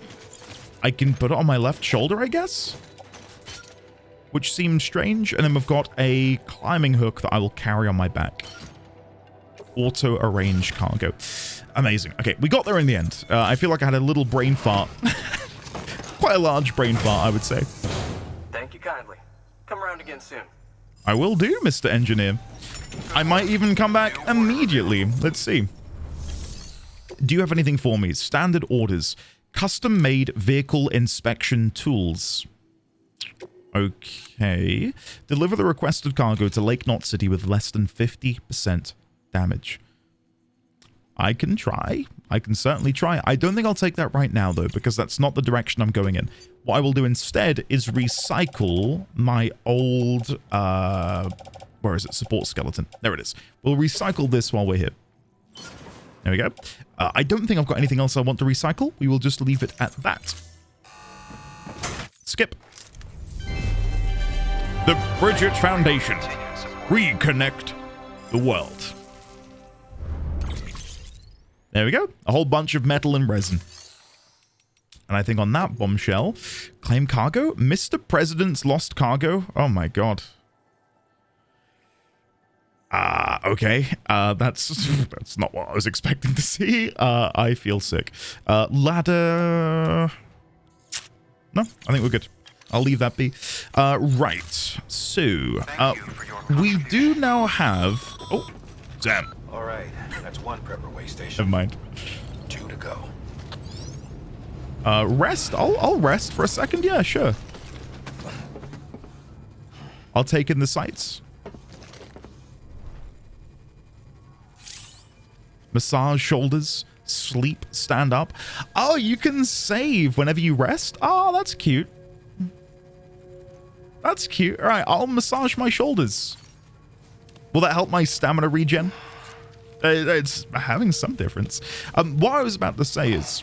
can put it on my left shoulder, I guess? Which seems strange. And then we've got a climbing hook that I will carry on my back. Auto-arrange cargo. Amazing. Okay, we got there in the end. I feel like I had a little brain fart. Quite a large brain fart, I would say. Thank you kindly. Come around again soon. I will do, Mr. Engineer. I might even come back immediately. Let's see. Do you have anything for me? Standard orders. Custom-made vehicle inspection tools. Okay. Deliver the requested cargo to Lake Knot City with less than 50% damage. I can try. I can certainly try. I don't think I'll take that right now, though, because that's not the direction I'm going in. What I will do instead is recycle my old... where is it? Support skeleton. There it is. We'll recycle this while we're here. There we go. I don't think I've got anything else I want to recycle. We will just leave it at that. Skip. The Bridget Foundation. Reconnect the world. There we go. A whole bunch of metal and resin. And I think on that bombshell, claim cargo? Mr. President's lost cargo? Oh my god. Okay. That's not what I was expecting to see. I feel sick. Ladder... No, I think we're good. I'll leave that be. Right. So, we do now have... Oh, Sam. All right, that's one prepper way station. Never mind. 2 to go. Rest? I'll rest for a second. Yeah, sure. I'll take in the sights. Massage shoulders. Sleep. Stand up. Oh, you can save whenever you rest? Oh, that's cute. That's cute. All right, I'll massage my shoulders. Will that help my stamina regen? It's having some difference. What I was about to say is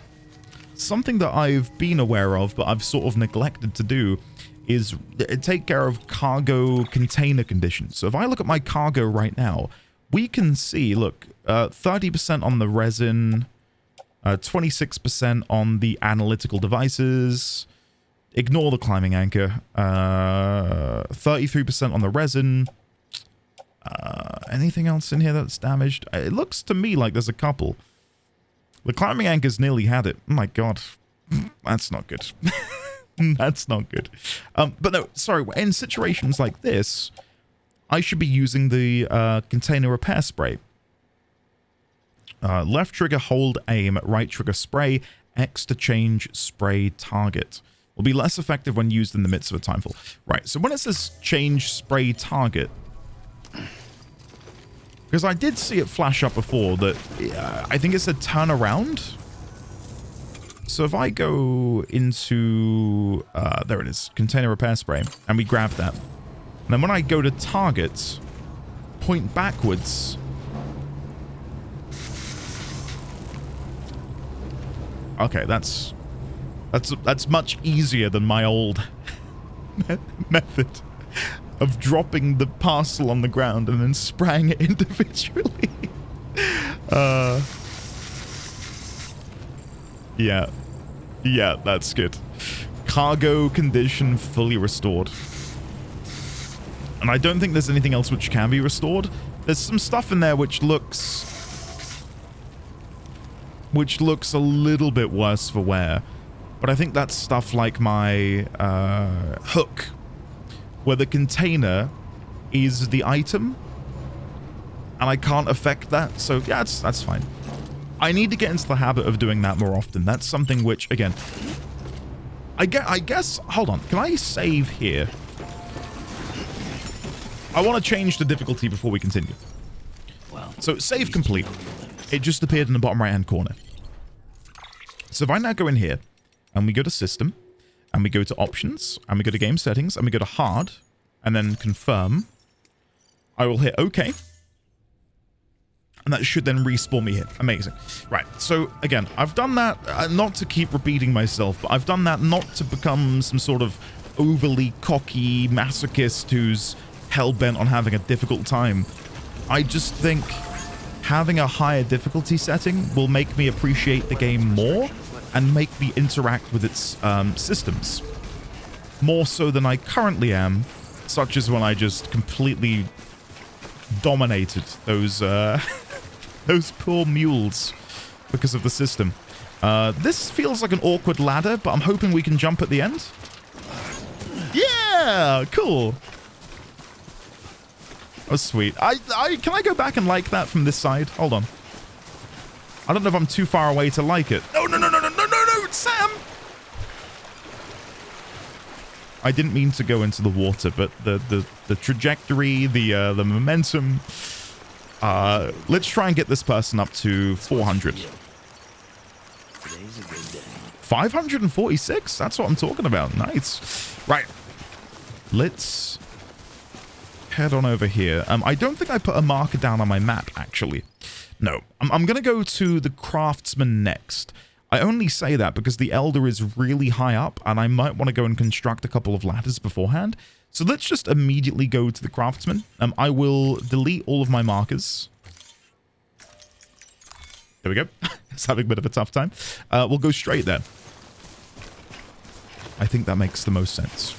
something that I've been aware of, but I've sort of neglected to do, is take care of cargo container conditions. So if I look at my cargo right now, we can see, look, 30% on the resin, 26% on the analytical devices. Ignore the climbing anchor. 33% on the resin. Anything else in here that's damaged? It looks to me like there's a couple. The climbing anchor's nearly had it. Oh my god. That's not good. That's not good. But no, sorry. In situations like this, I should be using the container repair spray. Left trigger, hold, aim. Right trigger, spray. X to change spray target. Will be less effective when used in the midst of a timefall. Right, so when it says change spray target, because I did see it flash up before that I think it said turn around. So if I go into, there it is, container repair spray, and we grab that. And then when I go to target, point backwards. Okay, that's much easier than my old method of dropping the parcel on the ground and then spraying it individually. Yeah, that's good. Cargo condition fully restored. And I don't think there's anything else which can be restored. There's some stuff in there which looks a little bit worse for wear. But I think that's stuff like my hook, where the container is the item, and I can't affect that. So yeah, that's fine. I need to get into the habit of doing that more often. That's something which, again, I guess, hold on. Can I save here? I want to change the difficulty before we continue. So save complete. It just appeared in the bottom right hand corner. So if I now go in here, and we go to system, and we go to options, and we go to game settings, and we go to hard, and then confirm, I will hit OK. And that should then respawn me here. Amazing. Right, so again, I've done that not to keep repeating myself, but I've done that not to become some sort of overly cocky masochist who's hell-bent on having a difficult time. I just think having a higher difficulty setting will make me appreciate the game more and make me interact with its systems more so than I currently am, such as when I just completely dominated those those poor mules because of the system. This feels like an awkward ladder, but I'm hoping we can jump at the end. Yeah, cool. Oh, sweet. Can I go back and like that from this side? Hold on. I don't know if I'm too far away to like it. No, Sam! I didn't mean to go into the water, but the trajectory, the momentum. Let's try and get this person up to 400. 546? That's what I'm talking about. Nice. Right. Let's head on over here. I don't think I put a marker down on my map, actually. No, I'm going to go to the craftsman next. I only say that because the Elder is really high up, and I might want to go and construct a couple of ladders beforehand. So let's just immediately go to the craftsman. I will delete all of my markers. There we go. It's having a bit of a tough time. We'll go straight there. I think that makes the most sense.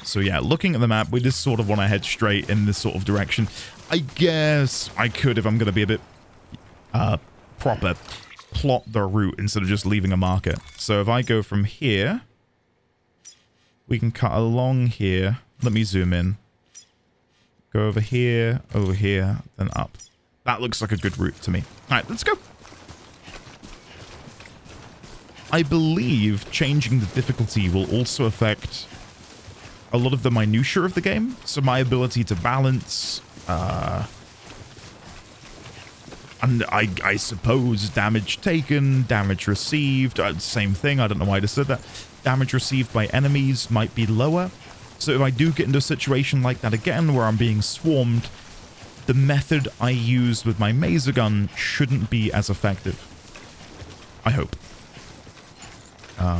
So yeah, looking at the map, we just sort of want to head straight in this sort of direction. I guess I could, if I'm going to be a bit proper, plot the route instead of just leaving a marker. So if I go from here, we can cut along here. Let me zoom in. Go over here, then up. That looks like a good route to me. All right, let's go. I believe changing the difficulty will also affect a lot of the minutiae of the game. So my ability to balance, and I suppose damage taken, damage received, same thing. I don't know why I just said that. Damage received by enemies might be lower. So if I do get into a situation like that again where I'm being swarmed, the method I use with my maser gun shouldn't be as effective. I hope.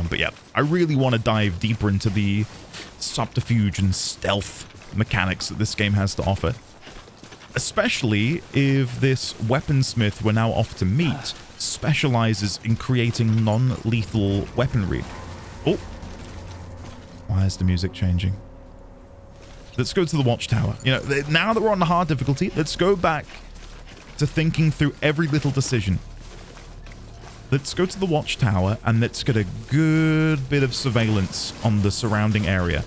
But yeah, I really want to dive deeper into the subterfuge and stealth mechanics that this game has to offer. Especially if this weaponsmith we're now off to meet specializes in creating non-lethal weaponry. Oh. Why is the music changing? Let's go to the watchtower. You know, now that we're on the hard difficulty, let's go back to thinking through every little decision. Let's go to the watchtower and let's get a good bit of surveillance on the surrounding area.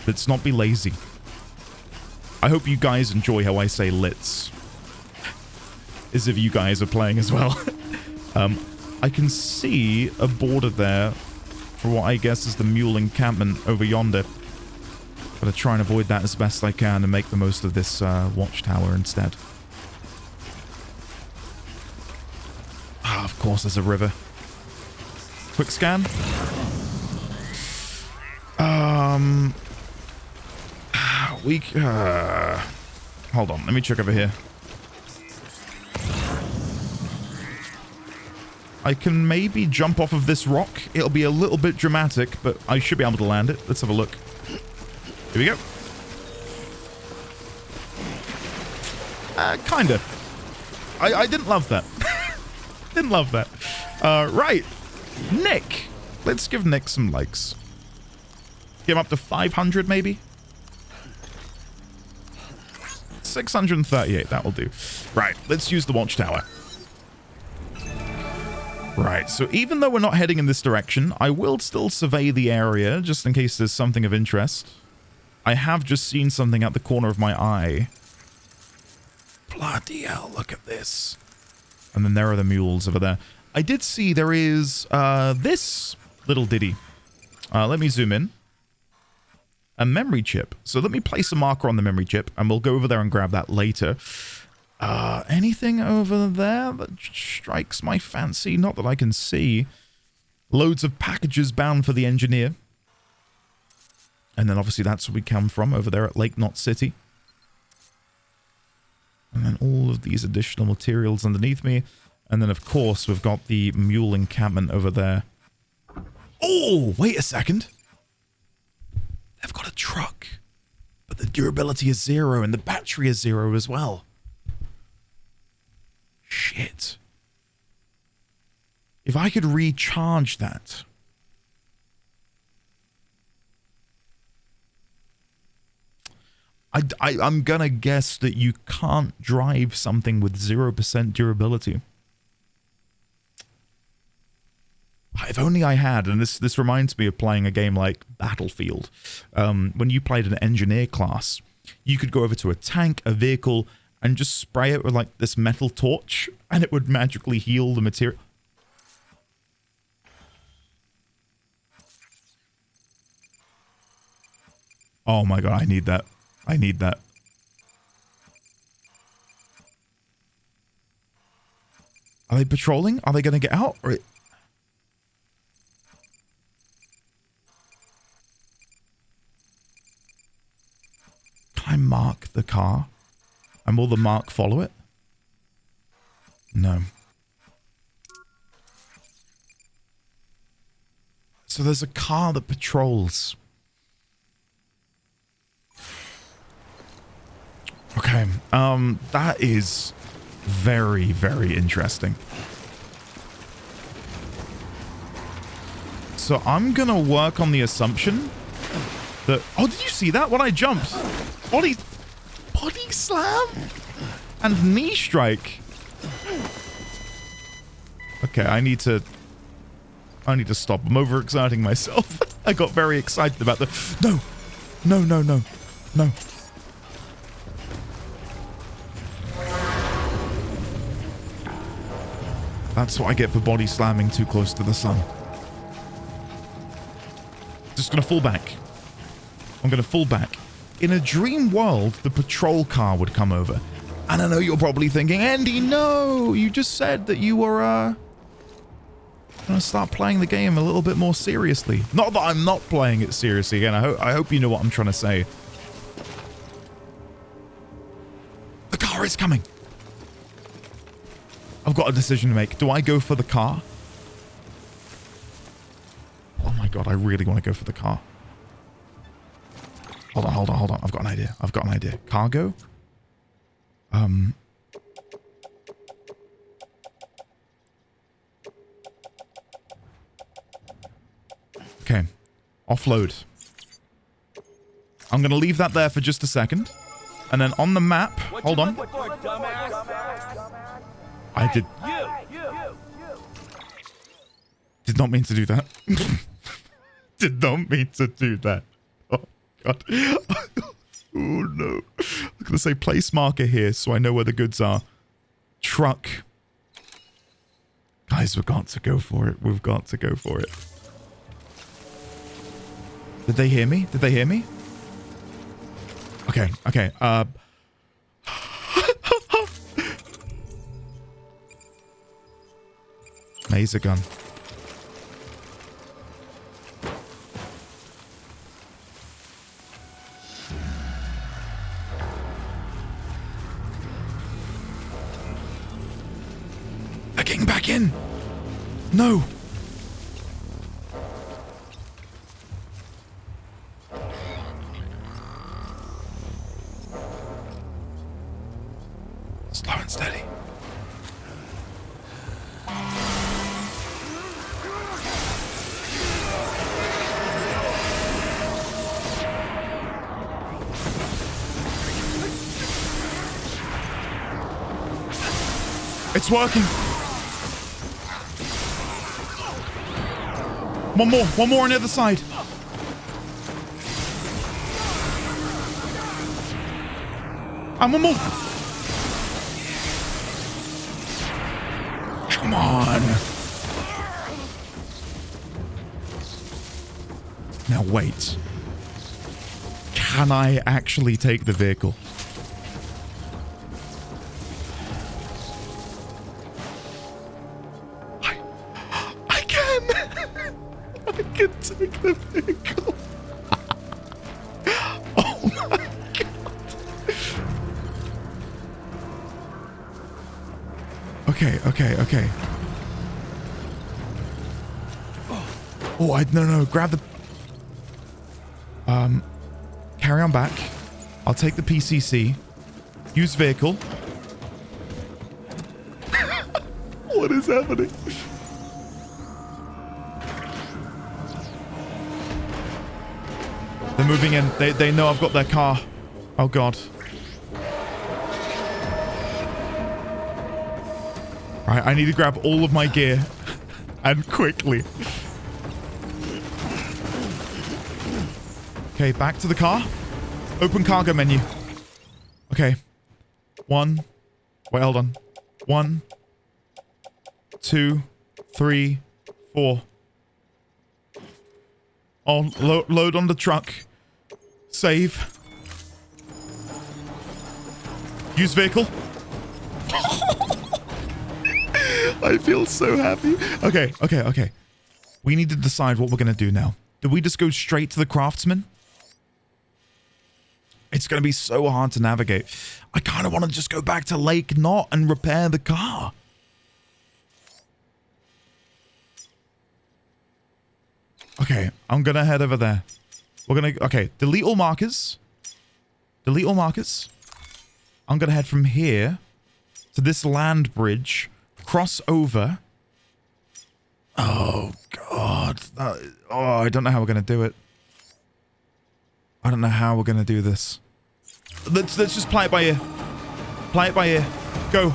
Let's not be lazy. I hope you guys enjoy how I say let's. As if you guys are playing as well. I can see a border there for what I guess is the mule encampment over yonder. Gotta try and avoid that as best I can and make the most of this watchtower instead. Ah, of course there's a river. Quick scan. Hold on, let me check over here. I can maybe jump off of this rock. It'll be a little bit dramatic, but I should be able to land it. Let's have a look. Here we go. Kinda. I didn't love that. Didn't love that. Right. Nick. Let's give Nick some likes. Get him up to 500 maybe? 638, that will do. Right, let's use the watchtower. Right, so even though we're not heading in this direction, I will still survey the area, just in case there's something of interest. I have just seen something at the corner of my eye. Bloody hell, look at this. And then there are the mules over there. I did see there is this little ditty. Let me zoom in. A memory chip. So let me place a marker on the memory chip, and we'll go over there and grab that later. Anything over there that strikes my fancy? Not that I can see. Loads of packages bound for the engineer. And then obviously that's where we come from, over there at Lake Knot City. And then all of these additional materials underneath me. And then of course we've got the mule encampment over there. Oh, wait a second. They've got a truck. But the durability is 0 and the battery is 0 as well. Shit. If I could recharge that. I'm gonna guess that you can't drive something with 0% durability. If only I had, and this reminds me of playing a game like Battlefield. When you played an engineer class, you could go over to a tank, a vehicle, and just spray it with like this metal torch, and it would magically heal the material. Oh my god, I need that. I need that. Are they patrolling? Are they going to get out? Or... Can I mark the car? And will the mark follow it? No. So there's a car that patrols. Okay. That is very, very interesting. So I'm gonna work on the assumption that... Oh, did you see that? When I jumped. Body slam? And knee strike. Okay, I need to stop. I'm overexerting myself. I got very excited about the... No. No, no, no. No. That's what I get for body slamming too close to the sun. Just gonna fall back. I'm gonna fall back. In a dream world, the patrol car would come over. And I know you're probably thinking, Andy, no! You just said that you were, gonna start playing the game a little bit more seriously. Not that I'm not playing it seriously. Again, I hope you know what I'm trying to say. The car is coming! I've got a decision to make. Do I go for the car? Oh my god, I really want to go for the car. Hold on. I've got an idea. Cargo? Okay. Offload. I'm going to leave that there for just a second. And then on the map... Hold on. I did... Did not mean to do that. Did not mean to do that. Oh, God. Oh, no. I'm going to say place marker here so I know where the goods are. Truck. Guys, we've got to go for it. We've got to go for it. Did they hear me? Did they hear me? Okay, okay. Laser gun. They're getting back in. No. Slow and steady. It's working. One more on the other side. And one more. Come on. Now wait. Can I actually take the vehicle? I can. I can take the vehicle. Oh my god. Okay. Oh, no, grab the... Carry on back. I'll take the PCC. Use vehicle. What is happening? They're moving in. They know I've got their car. Oh god. Right, I need to grab all of my gear. And quickly. Okay, back to the car. Open cargo menu. Okay. 1. Wait, hold on. 1, 2, 3, 4. Oh, load on the truck. Save. Use vehicle. I feel so happy. Okay. We need to decide what we're going to do now. Do we just go straight to the craftsman? It's going to be so hard to navigate. I kind of want to just go back to Lake Knot and repair the car. Okay, I'm going to head over there. We're going to... Okay, delete all markers. Delete all markers. I'm going to head from here to this land bridge. Cross over. Oh, God. I don't know how we're going to do it. I don't know how we're going to do this. Let's just play it by ear. Play it by ear. Go.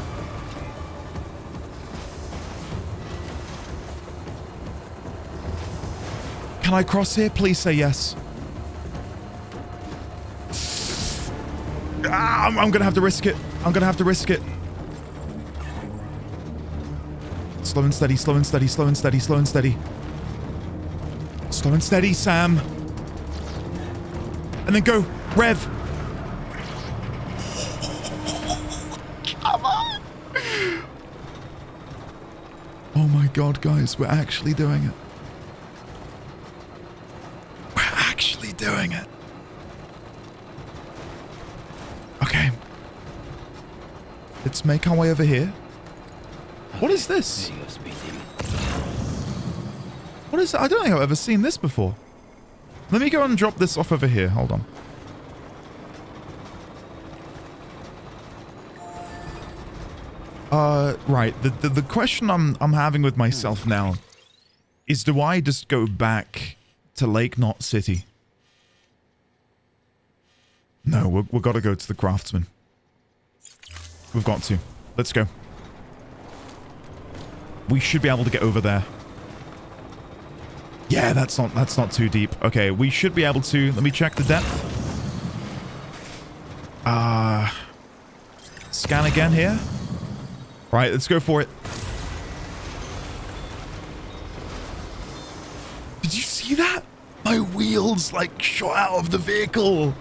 Can I cross here? Please say yes. I'm going to have to risk it. I'm going to have to risk it. Slow and steady, slow and steady, slow and steady, slow and steady. Slow and steady, Sam. And then go. Rev. Come on. Oh my God, guys. We're actually doing it. We're actually doing it. Okay. Let's make our way over here. What is this? What is that? I don't think I've ever seen this before. Let me go and drop this off over here. Hold on. Right. The question I'm having with myself now is, do I just go back to Lake Knot City? No, we've got to go to the Craftsman. We've got to. Let's go. We should be able to get over there. Yeah, that's not too deep. Okay, we should be able to. Let me check the depth. Scan again here. Right, let's go for it. Did you see that? My wheels like shot out of the vehicle,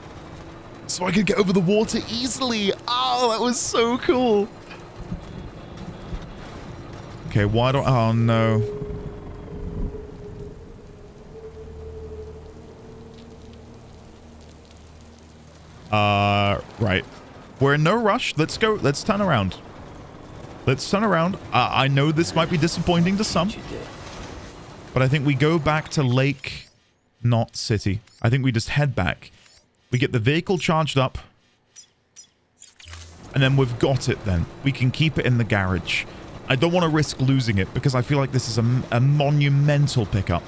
so I could get over the water easily. Oh, that was so cool. Okay, why don't... Oh, no. Right. We're in no rush. Let's go. Let's turn around. Let's turn around. I know this might be disappointing to some, but I think we go back to Lake Knot City. I think we just head back. We get the vehicle charged up, and then we've got it then. We can keep it in the garage. I don't want to risk losing it because I feel like this is a monumental pickup.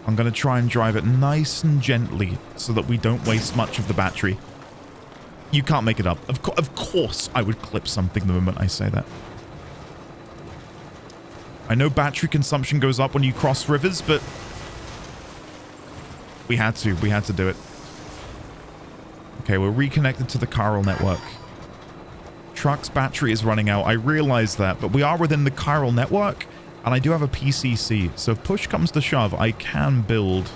I'm going to try and drive it nice and gently so that we don't waste much of the battery. You can't make it up. Of course I would clip something the moment I say that. I know battery consumption goes up when you cross rivers, but we had to. We had to do it. Okay, we're reconnected to the chiral network. Truck's battery is running out. I realize that, but we are within the chiral network, and I do have a PCC, so if push comes to shove, I can build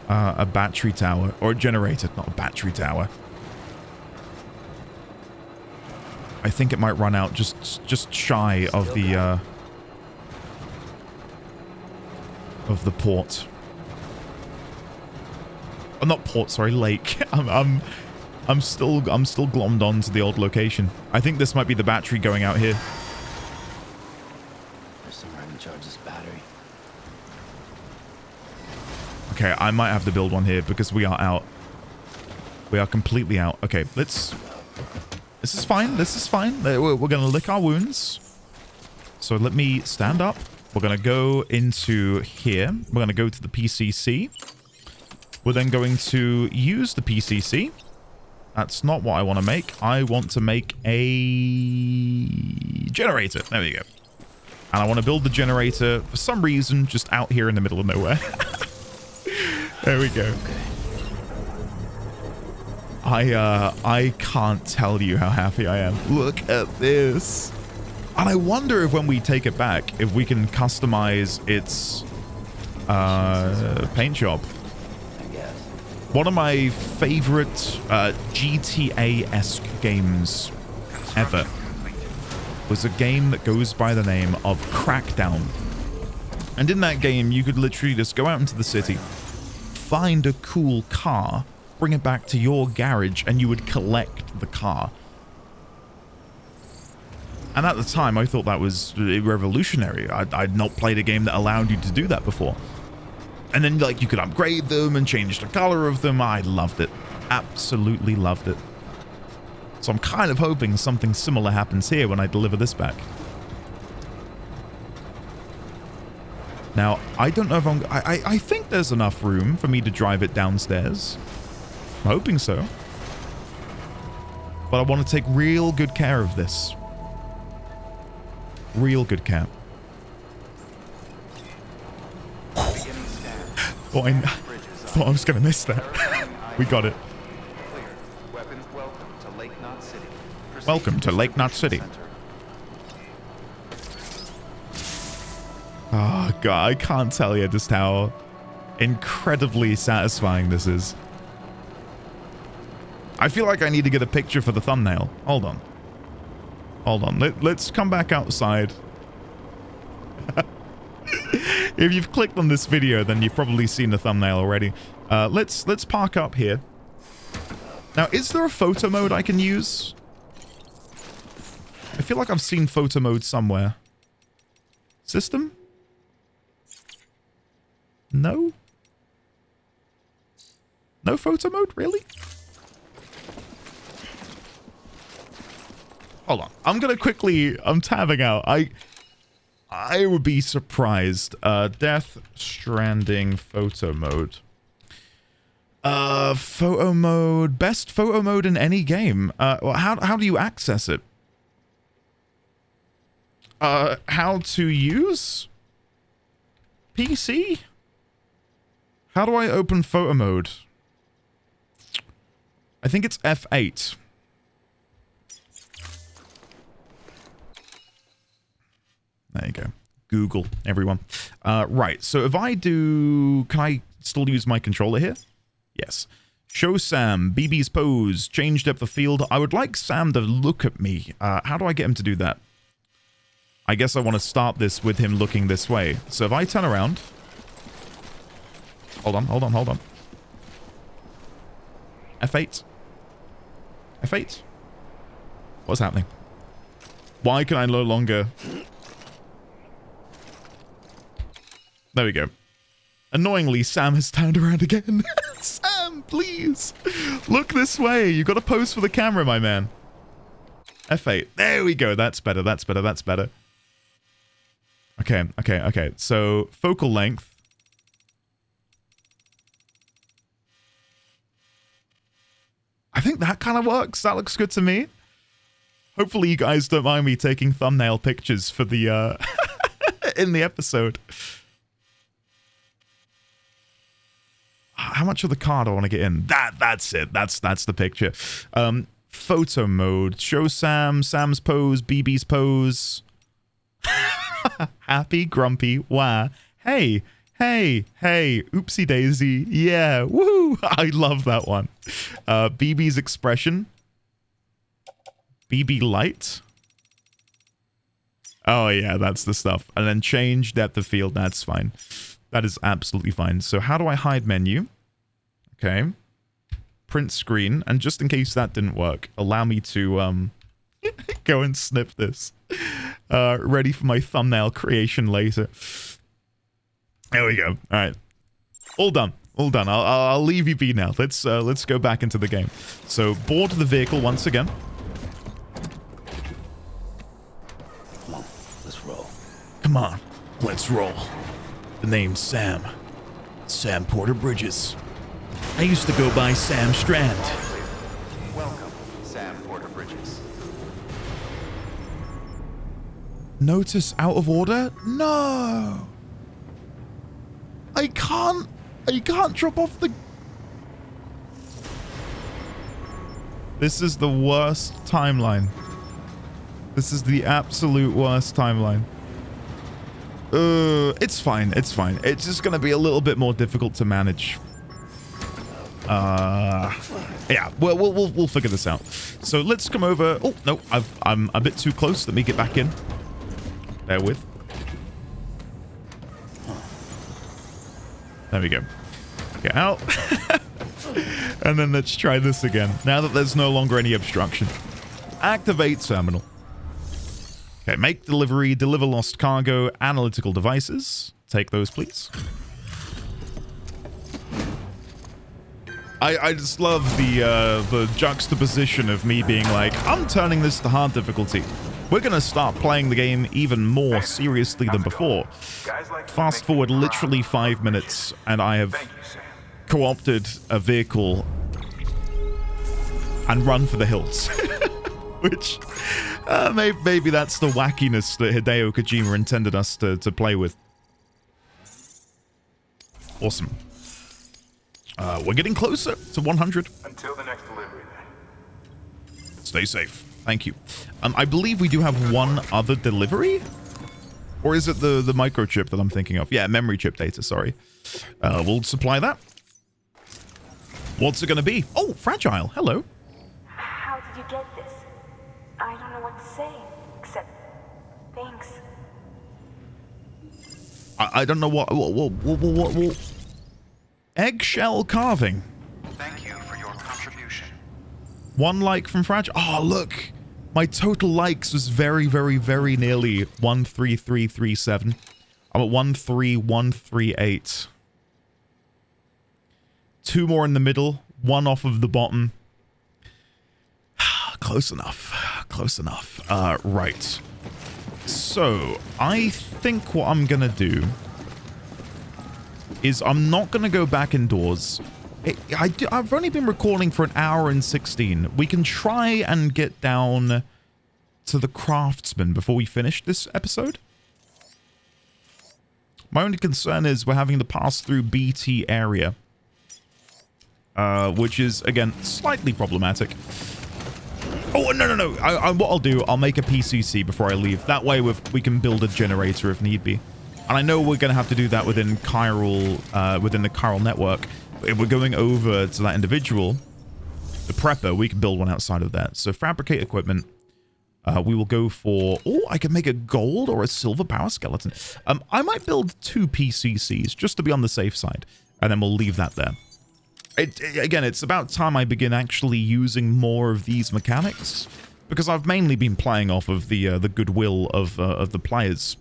a battery tower, or a generator, not a battery tower. I think it might run out just shy of the port. Oh, not port, sorry, lake. I'm still glommed on to the old location. I think this might be the battery going out here. There's somewhere I can charge this battery. Okay, I might have to build one here because we are out. We are completely out. Okay, let's... This is fine. This is fine. We're going to lick our wounds. So let me stand up. We're going to go into here. We're going to go to the PCC. We're then going to use the PCC. That's not what I want to make. I want to make a generator. There we go. And I want to build the generator for some reason just out here in the middle of nowhere. There we go. I can't tell you how happy I am. Look at this. And I wonder if when we take it back, if we can customize its paint job. One of my favorite GTA-esque games ever was a game that goes by the name of Crackdown. And in that game, you could literally just go out into the city, find a cool car, bring it back to your garage, and you would collect the car. And at the time, I thought that was revolutionary. I'd not played a game that allowed you to do that before. And then, like, you could upgrade them and change the color of them. I loved it. Absolutely loved it. So I'm kind of hoping something similar happens here when I deliver this back. Now, I don't know if I think there's enough room for me to drive it downstairs. I'm hoping so. But I want to take real good care of this. Real good care. Thought I was going to miss that. We got it. Welcome to Lake Knot City. Oh, God, I can't tell you just how incredibly satisfying this is. I feel like I need to get a picture for the thumbnail. Hold on. Hold on. Let's come back outside. If you've clicked on this video, then you've probably seen the thumbnail already. Let's park up here. Now, is there a photo mode I can use? I feel like I've seen photo mode somewhere. System? No? No photo mode? Really? Hold on. I'm gonna quickly... I'm tabbing out. I would be surprised. Death Stranding photo mode. Photo mode. Best photo mode in any game. Well, how do you access it? How to use? PC? How do I open photo mode? I think it's F8. There you go. Google, everyone. Right, so if I do... Can I still use my controller here? Yes. Show Sam, BB's pose, change depth of field. I would like Sam to look at me. How do I get him to do that? I guess I want to start this with him looking this way. So if I turn around... Hold on. F8. F8. What's happening? Why can I no longer... There we go. Annoyingly, Sam has turned around again. Sam, please. Look this way. You got to pose for the camera, my man. F8. There we go. That's better. Okay. So, focal length. I think that kind of works. That looks good to me. Hopefully you guys don't mind me taking thumbnail pictures for the, in the episode. How much of the car do I want to get in? That's it. That's the picture. Photo mode. Show Sam's pose, BB's pose. Happy, grumpy, wah. Hey, oopsie daisy. Yeah, woo! I love that one. BB's expression. BB light. Oh yeah, that's the stuff. And then change depth of field. That's fine. That is absolutely fine. So how do I hide menu? Okay. Print screen. And just in case that didn't work, allow me to go and snip this. Ready for my thumbnail creation later. There we go. All right. All done. I'll leave you be now. Let's go back into the game. So board the vehicle once again. Come on, let's roll. The name's Sam. Sam Porter Bridges. I used to go by Sam Strand. Welcome, Sam Porter Bridges. Notice out of order? No! I can't drop off the... This is the worst timeline. This is the absolute worst timeline. It's fine. It's just gonna be a little bit more difficult to manage. Yeah, we'll figure this out. So let's come over. Oh no, I'm a bit too close. Let me get back in. Bear with. There we go. Get out. And then let's try this again. Now that there's no longer any obstruction. Activate terminal. Okay, make delivery, deliver lost cargo, analytical devices. Take those, please. I just love the juxtaposition of me being like, I'm turning this to hard difficulty. We're going to start playing the game even more seriously than before. Fast forward literally 5 minutes, and I have co-opted a vehicle and run for the hills. Which, maybe that's the wackiness that Hideo Kojima intended us to play with. Awesome. We're getting closer to 100. Until the next delivery, then. Stay safe. Thank you. I believe we do have one other delivery? Or is it the microchip that I'm thinking of? Yeah, memory chip data, sorry. We'll supply that. What's it going to be? Oh, fragile. Hello. How did you get this? I don't know what to say, except thanks. I don't know what eggshell carving. Thank you for your contribution. 1 like from fragile. Oh, look. My total likes was very, very, very nearly 13337. I'm at 13138. 2 more in the middle, 1 off of the bottom. Close enough. Close enough. Right. So, I think what I'm gonna do is I'm not gonna go back indoors. I've only been recording for 1 hour and 16. We can try and get down to the craftsman before we finish this episode. My only concern is we're having to pass through BT area. Which is, again, slightly problematic. Oh, no. What I'll do, I'll make a PCC before I leave. That way we can build a generator if need be. And I know we're going to have to do that within Chiral, within the Chiral network. But if we're going over to that individual, the prepper, we can build one outside of that. So fabricate equipment. We will go for... Oh, I can make a gold or a silver power skeleton. I might build 2 PCCs just to be on the safe side. And then we'll leave that there. Again, it's about time I begin actually using more of these mechanics, because I've mainly been playing off of the goodwill of the players,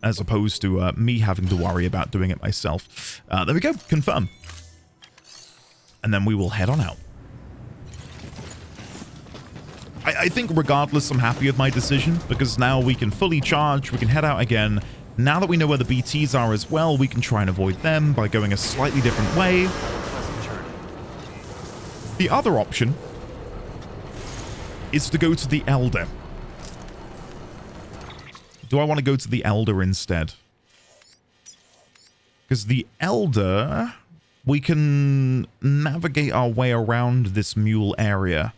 as opposed to me having to worry about doing it myself. There we go, confirm. And then we will head on out. I think regardless, I'm happy with my decision, because now we can fully charge, we can head out again. Now that we know where the BTs are as well, we can try and avoid them by going a slightly different way. The other option is to go to the Elder. Do I want to go to the Elder instead? Because the Elder, we can navigate our way around this mule area,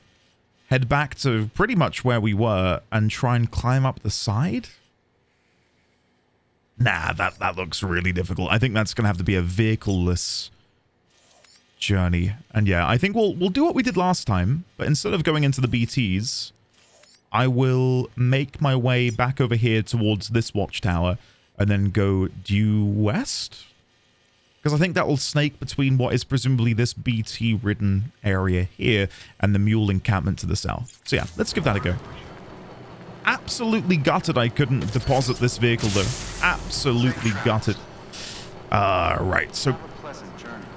head back to pretty much where we were, and try and climb up the side? Nah, that looks really difficult. I think that's going to have to be a vehicle-less journey. And yeah, I think we'll do what we did last time, but instead of going into the BTs, I will make my way back over here towards this watchtower and then go due west. Because I think that will snake between what is presumably this BT-ridden area here and the mule encampment to the south. So yeah, let's give that a go. Absolutely gutted I couldn't deposit this vehicle, though. Absolutely gutted. Right, so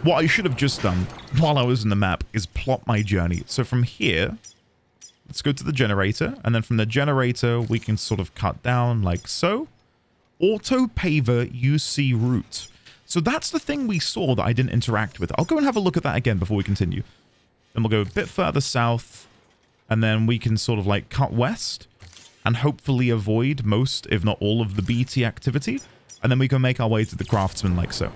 what I should have just done while I was in the map is plot my journey. So from here, let's go to the generator, and then from the generator, we can sort of cut down like so. Auto paver UC route. So that's the thing we saw that I didn't interact with. I'll go and have a look at that again before we continue. Then we'll go a bit further south, and then we can sort of like cut west and hopefully avoid most, if not all, of the BT activity. And then we can make our way to the craftsman like so.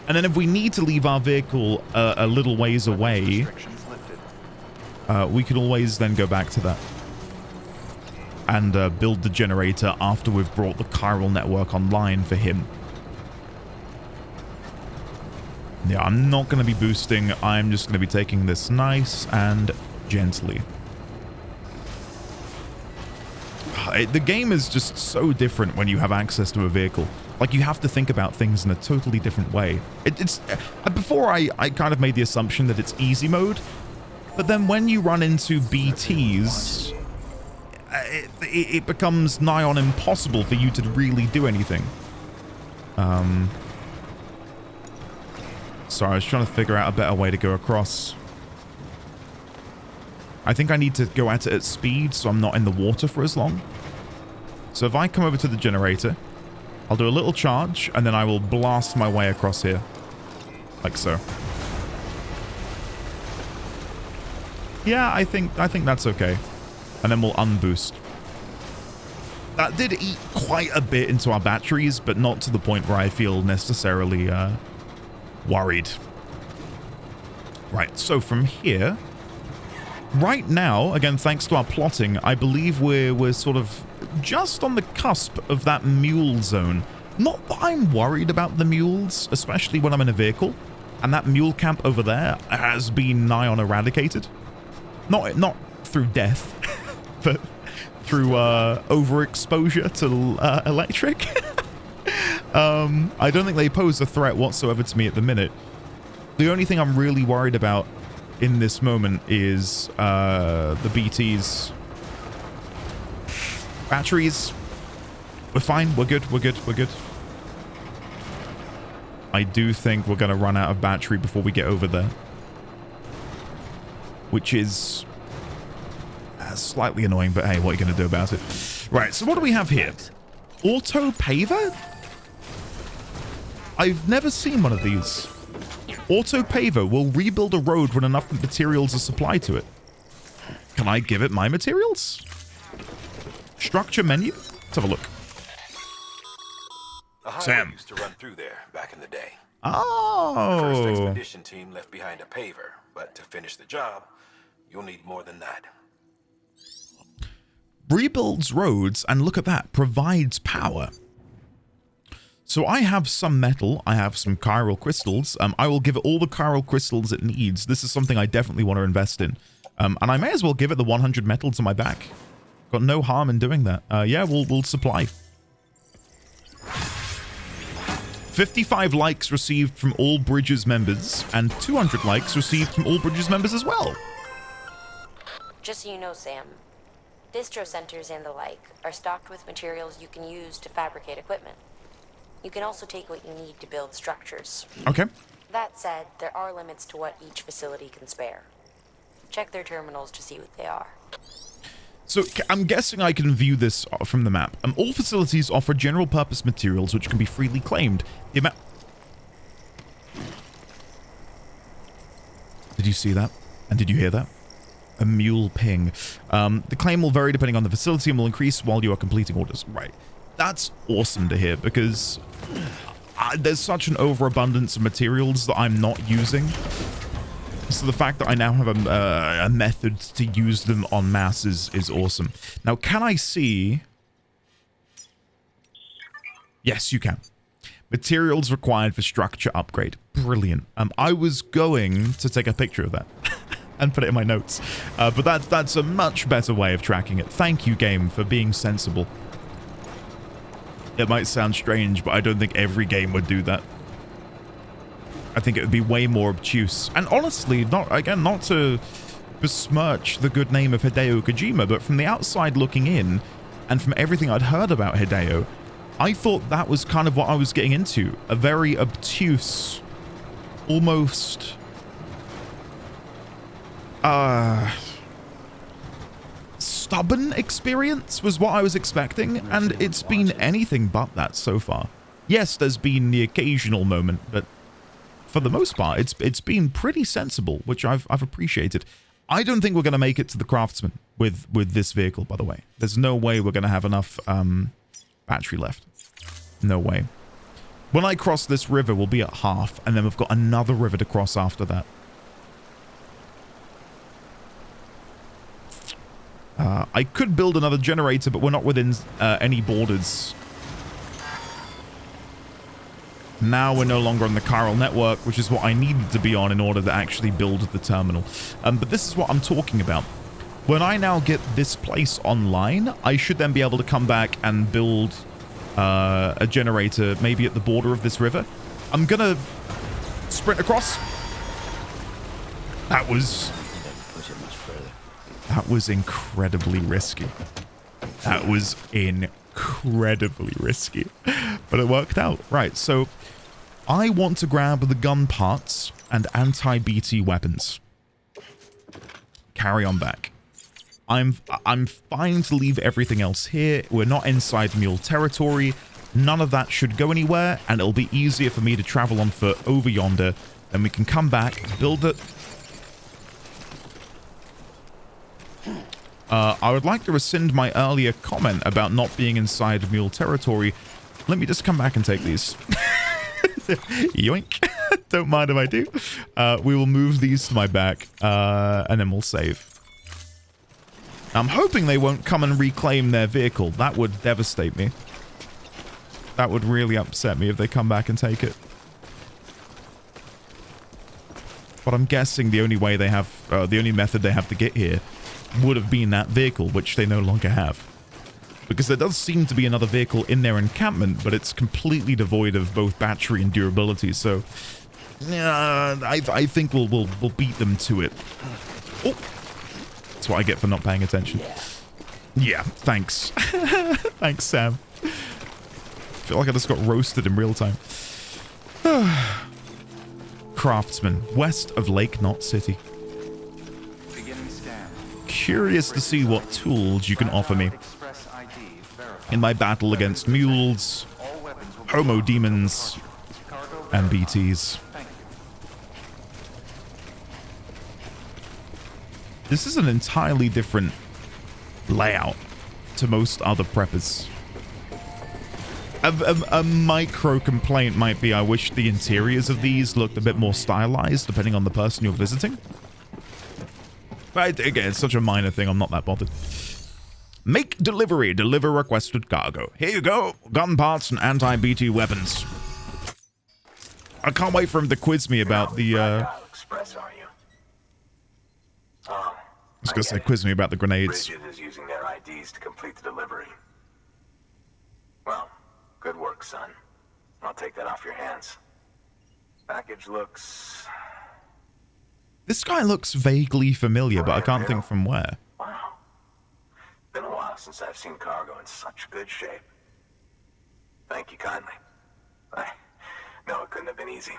And then if we need to leave our vehicle a little ways away, we can always then go back to that and build the generator after we've brought the chiral network online for him. Yeah, I'm not going to be boosting. I'm just going to be taking this nice and gently. The game is just so different when you have access to a vehicle. Like, you have to think about things in a totally different way. It's before I kind of made the assumption that it's easy mode, but then when you run into BTs, it becomes nigh on impossible for you to really do anything. Sorry, I was trying to figure out a better way to go across. I think I need to go at it at speed so I'm not in the water for as long. So if I come over to the generator, I'll do a little charge, and then I will blast my way across here. Like so. Yeah, I think that's okay. And then we'll unboost. That did eat quite a bit into our batteries, but not to the point where I feel necessarily worried. Right, so from here, right now, again, thanks to our plotting, I believe we're sort of just on the cusp of that mule zone. Not that I'm worried about the mules, especially when I'm in a vehicle. And that mule camp over there has been nigh on eradicated. Not through death, but through overexposure to electric. I don't think they pose a threat whatsoever to me at the minute. The only thing I'm really worried about in this moment is the BTs. Batteries. We're fine. We're good. We're good. We're good. I do think we're going to run out of battery before we get over there. Which is slightly annoying, but hey, what are you going to do about it? Right, so what do we have here? Auto paver? I've never seen one of these. Auto paver will rebuild a road when enough materials are supplied to it. Can I give it my materials? Structure menu? Let's have a look. A highway Sam. used to run through there back in the day. Oh. First expedition team left behind a paver, but to finish the job, you'll need more than that. Rebuilds roads, and look at that, provides power. So I have some metal, I have some chiral crystals. I will give it all the chiral crystals it needs. This is something I definitely want to invest in. And I may as well give it the 100 metals on my back. Got no harm in doing that. Yeah, we'll supply. 55 likes received from all Bridges members, and 200 likes received from all Bridges members as well. Just so you know, Sam, distro centers and the like are stocked with materials you can use to fabricate equipment. You can also take what you need to build structures. Okay. That said, there are limits to what each facility can spare. Check their terminals to see what they are. So I'm guessing I can view this from the map. All facilities offer general purpose materials which can be freely claimed. The amount... Did you see that? And did you hear that? A mule ping. The claim will vary depending on the facility and will increase while you are completing orders. Right. That's awesome to hear because there's such an overabundance of materials that I'm not using. So the fact that I now have a method to use them en masse is awesome. Now, can I see... Yes, you can. Materials required for structure upgrade. Brilliant. I was going to take a picture of that and put it in my notes. But that's a much better way of tracking it. Thank you, game, for being sensible. It might sound strange, but I don't think every game would do that. I think it would be way more obtuse. And honestly, not to besmirch the good name of Hideo Kojima, but from the outside looking in, and from everything I'd heard about Hideo, I thought that was kind of what I was getting into. A very obtuse, almost... stubborn experience was what I was expecting, and it's been anything but that so far. Yes, there's been the occasional moment, but for the most part, it's been pretty sensible, which I've appreciated. I don't think we're going to make it to the Craftsman with this vehicle, by the way. There's no way we're going to have enough battery left. No way. When I cross this river, we'll be at half, and then we've got another river to cross after that. I could build another generator, but we're not within any borders. Now we're no longer on the chiral network, which is what I needed to be on in order to actually build the terminal. But this is what I'm talking about. When I now get this place online, I should then be able to come back and build a generator maybe at the border of this river. I'm gonna sprint across. That was incredibly risky. That was incredibly risky, but it worked out. Right, so I want to grab the gun parts and anti-BT weapons. Carry on back. I'm fine to leave everything else here. We're not inside mule territory. None of that should go anywhere, and it'll be easier for me to travel on foot over yonder. Then we can come back, build it. I would like to rescind my earlier comment about not being inside mule territory. Let me just come back and take these. Yoink. Don't mind if I do. We will move these to my back, and then we'll save. I'm hoping they won't come and reclaim their vehicle. That would devastate me. That would really upset me if they come back and take it. But I'm guessing the only way they have, the only method they have to get here would have been that vehicle, which they no longer have. Because there does seem to be another vehicle in their encampment, but it's completely devoid of both battery and durability. So, yeah, I think we'll beat them to it. Oh, that's what I get for not paying attention. Yeah, thanks. Thanks, Sam. I feel like I just got roasted in real time. Craftsman, west of Lake Knot City. Curious to see what tools you can offer me in my battle against mules, homo demons, and BTs. This is an entirely different layout to most other preppers. A micro complaint might be I wish the interiors of these looked a bit more stylized, depending on the person you're visiting. But again, it's such a minor thing, I'm not that bothered. Make delivery. Deliver requested cargo. Here you go. Gun parts and anti-BT weapons. I can't wait for him to quiz me about the, Express, are you? I was going to say quiz me about the grenades. Bridget is using their IDs to complete the delivery. Well, good work, son. I'll take that off your hands. Package looks... This guy looks vaguely familiar, but I can't think from where. Wow. Been a while since I've seen cargo in such good shape. Thank you kindly. No, it couldn't have been easy.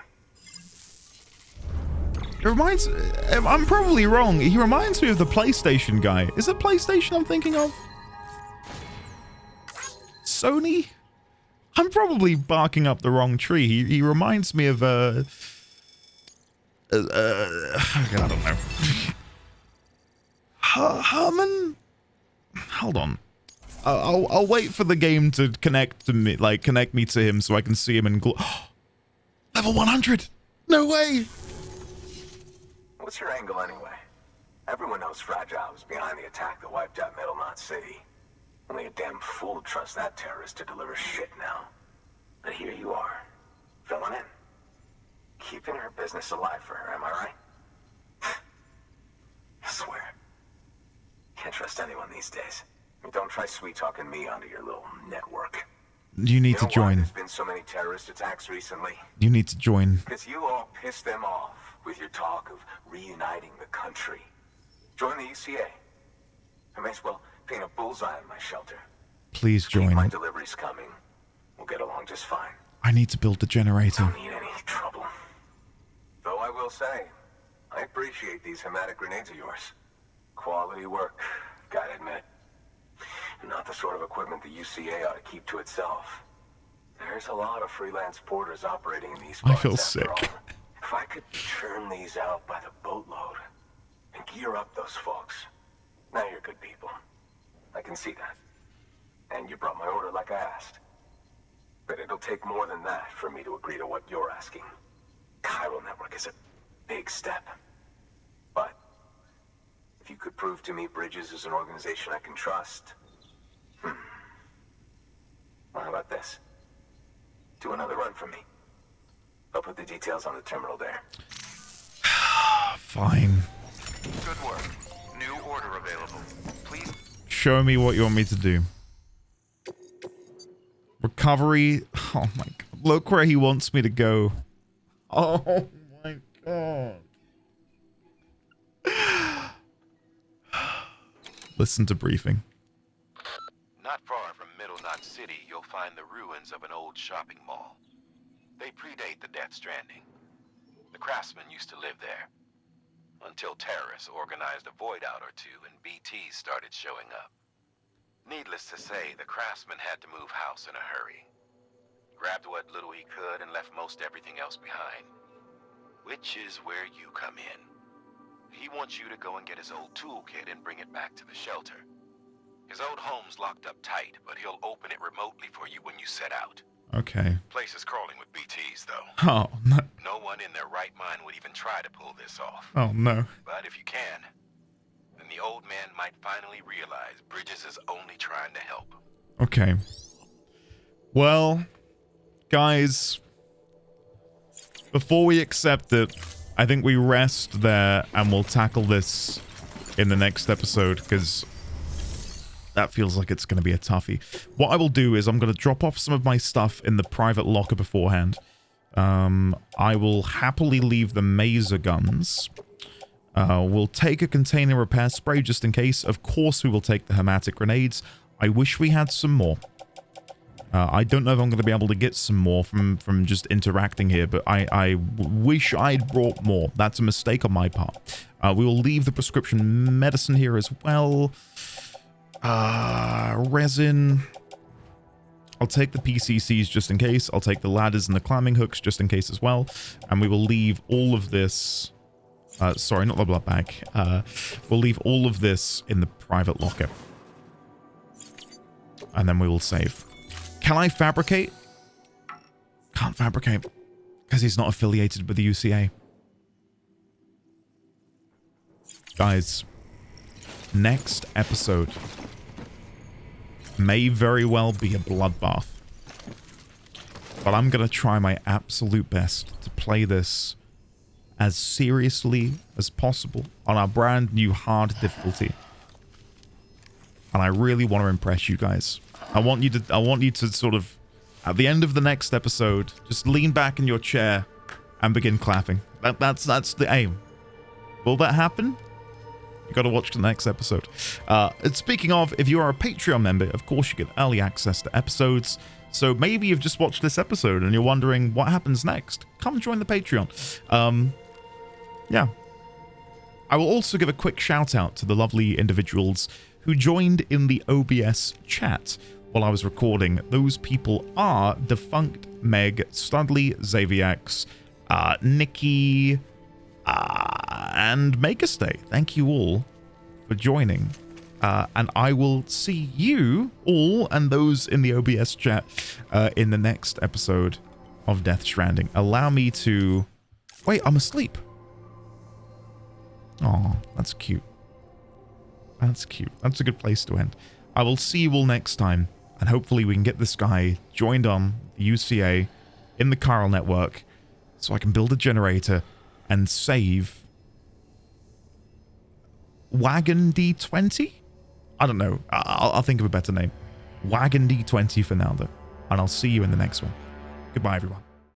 It reminds... I'm probably wrong. He reminds me of the PlayStation guy. Is it PlayStation I'm thinking of? Sony? I'm probably barking up the wrong tree. He reminds me of I don't know. Herman? Hold on. I'll wait for the game to connect me to him so I can see him in level 100. No way. What's your angle anyway? Everyone knows Fragile was behind the attack that wiped out Middle Knot City. Only a damn fool would trust that terrorist to deliver shit now. But here you are, filling in. Keeping her business alive for her, am I right? I swear. Can't trust anyone these days. Don't try sweet-talking me onto your little network. You need to join. There's been so many terrorist attacks recently. You need to join. Because you all pissed them off with your talk of reuniting the country. Join the UCA. I may as well paint a bullseye on my shelter. Please join. My delivery's coming. We'll get along just fine. I need to build the generator. Don't need any trouble. Though I will say, I appreciate these hematic grenades of yours. Quality work, gotta admit. Not the sort of equipment the UCA ought to keep to itself. There's a lot of freelance porters operating in these spots. I feel sick. If I could churn these out by the boatload and gear up those folks. Now you're good people. I can see that. And you brought my order like I asked. But it'll take more than that for me to agree to what you're asking. Chiral Network is a big step. But if you could prove to me Bridges is an organization I can trust... Well, how about this? Do another run for me. I'll put the details on the terminal there. Fine. Good work. New order available. Please. Show me what you want me to do. recovery. Oh my god. Look where he wants me to go. Oh my god. Listen to briefing. Not far from Middle Knot City, you'll find the ruins of an old shopping mall. They predate the Death Stranding. The craftsmen used to live there. Until terrorists organized a void out or two and BTs started showing up. Needless to say, the craftsman had to move house in a hurry. Grabbed what little he could and left most everything else behind. Which is where you come in. He wants you to go and get his old toolkit and bring it back to the shelter. His old home's locked up tight, but he'll open it remotely for you when you set out. Okay. Place is crawling with BTs, though. Oh, no. No one in their right mind would even try to pull this off. Oh, no. But if you can, then the old man might finally realize Bridges is only trying to help. Okay. Well, guys, before we accept it, I think we rest there and we'll tackle this in the next episode, because that feels like it's going to be a toughie. What I will do is I'm going to drop off some of my stuff in the private locker beforehand. I will happily leave the maser guns. We'll take a container repair spray just in case. Of course, we will take the hermetic grenades. I wish we had some more. I don't know if I'm going to be able to get some more from just interacting here, but I wish I'd brought more. That's a mistake on my part. We will leave the prescription medicine here as well. Resin. I'll take the PCCs just in case. I'll take the ladders and the climbing hooks just in case as well. And we will leave all of this... sorry, not the blood bag. We'll leave all of this in the private locker. And then we will save. Can I fabricate? Can't fabricate. Because he's not affiliated with the UCA. Guys, next episode may very well be a bloodbath. But I'm going to try my absolute best to play this as seriously as possible on our brand new hard difficulty. And I really want to impress you guys. I want you to sort of, at the end of the next episode, just lean back in your chair and begin clapping. That's the aim. Will that happen? You got to watch the next episode. And speaking of, if you are a Patreon member, of course you get early access to episodes. So maybe you've just watched this episode and you're wondering what happens next. Come join the Patreon. Yeah. I will also give a quick shout out to the lovely individuals who joined in the OBS chat while I was recording. Those people are Defunct, Meg, Studley, Xavierx, Nikki, and Makerstay. Thank you all for joining. And I will see you all and those in the OBS chat in the next episode of Death Stranding. Allow me to... Wait, I'm asleep. Oh, that's cute. That's cute. That's a good place to end. I will see you all next time. And hopefully we can get this guy joined on the UCA in the chiral network so I can build a generator and save Wagon D20? I don't know. I'll think of a better name. Wagon D20 for now, though. And I'll see you in the next one. Goodbye, everyone.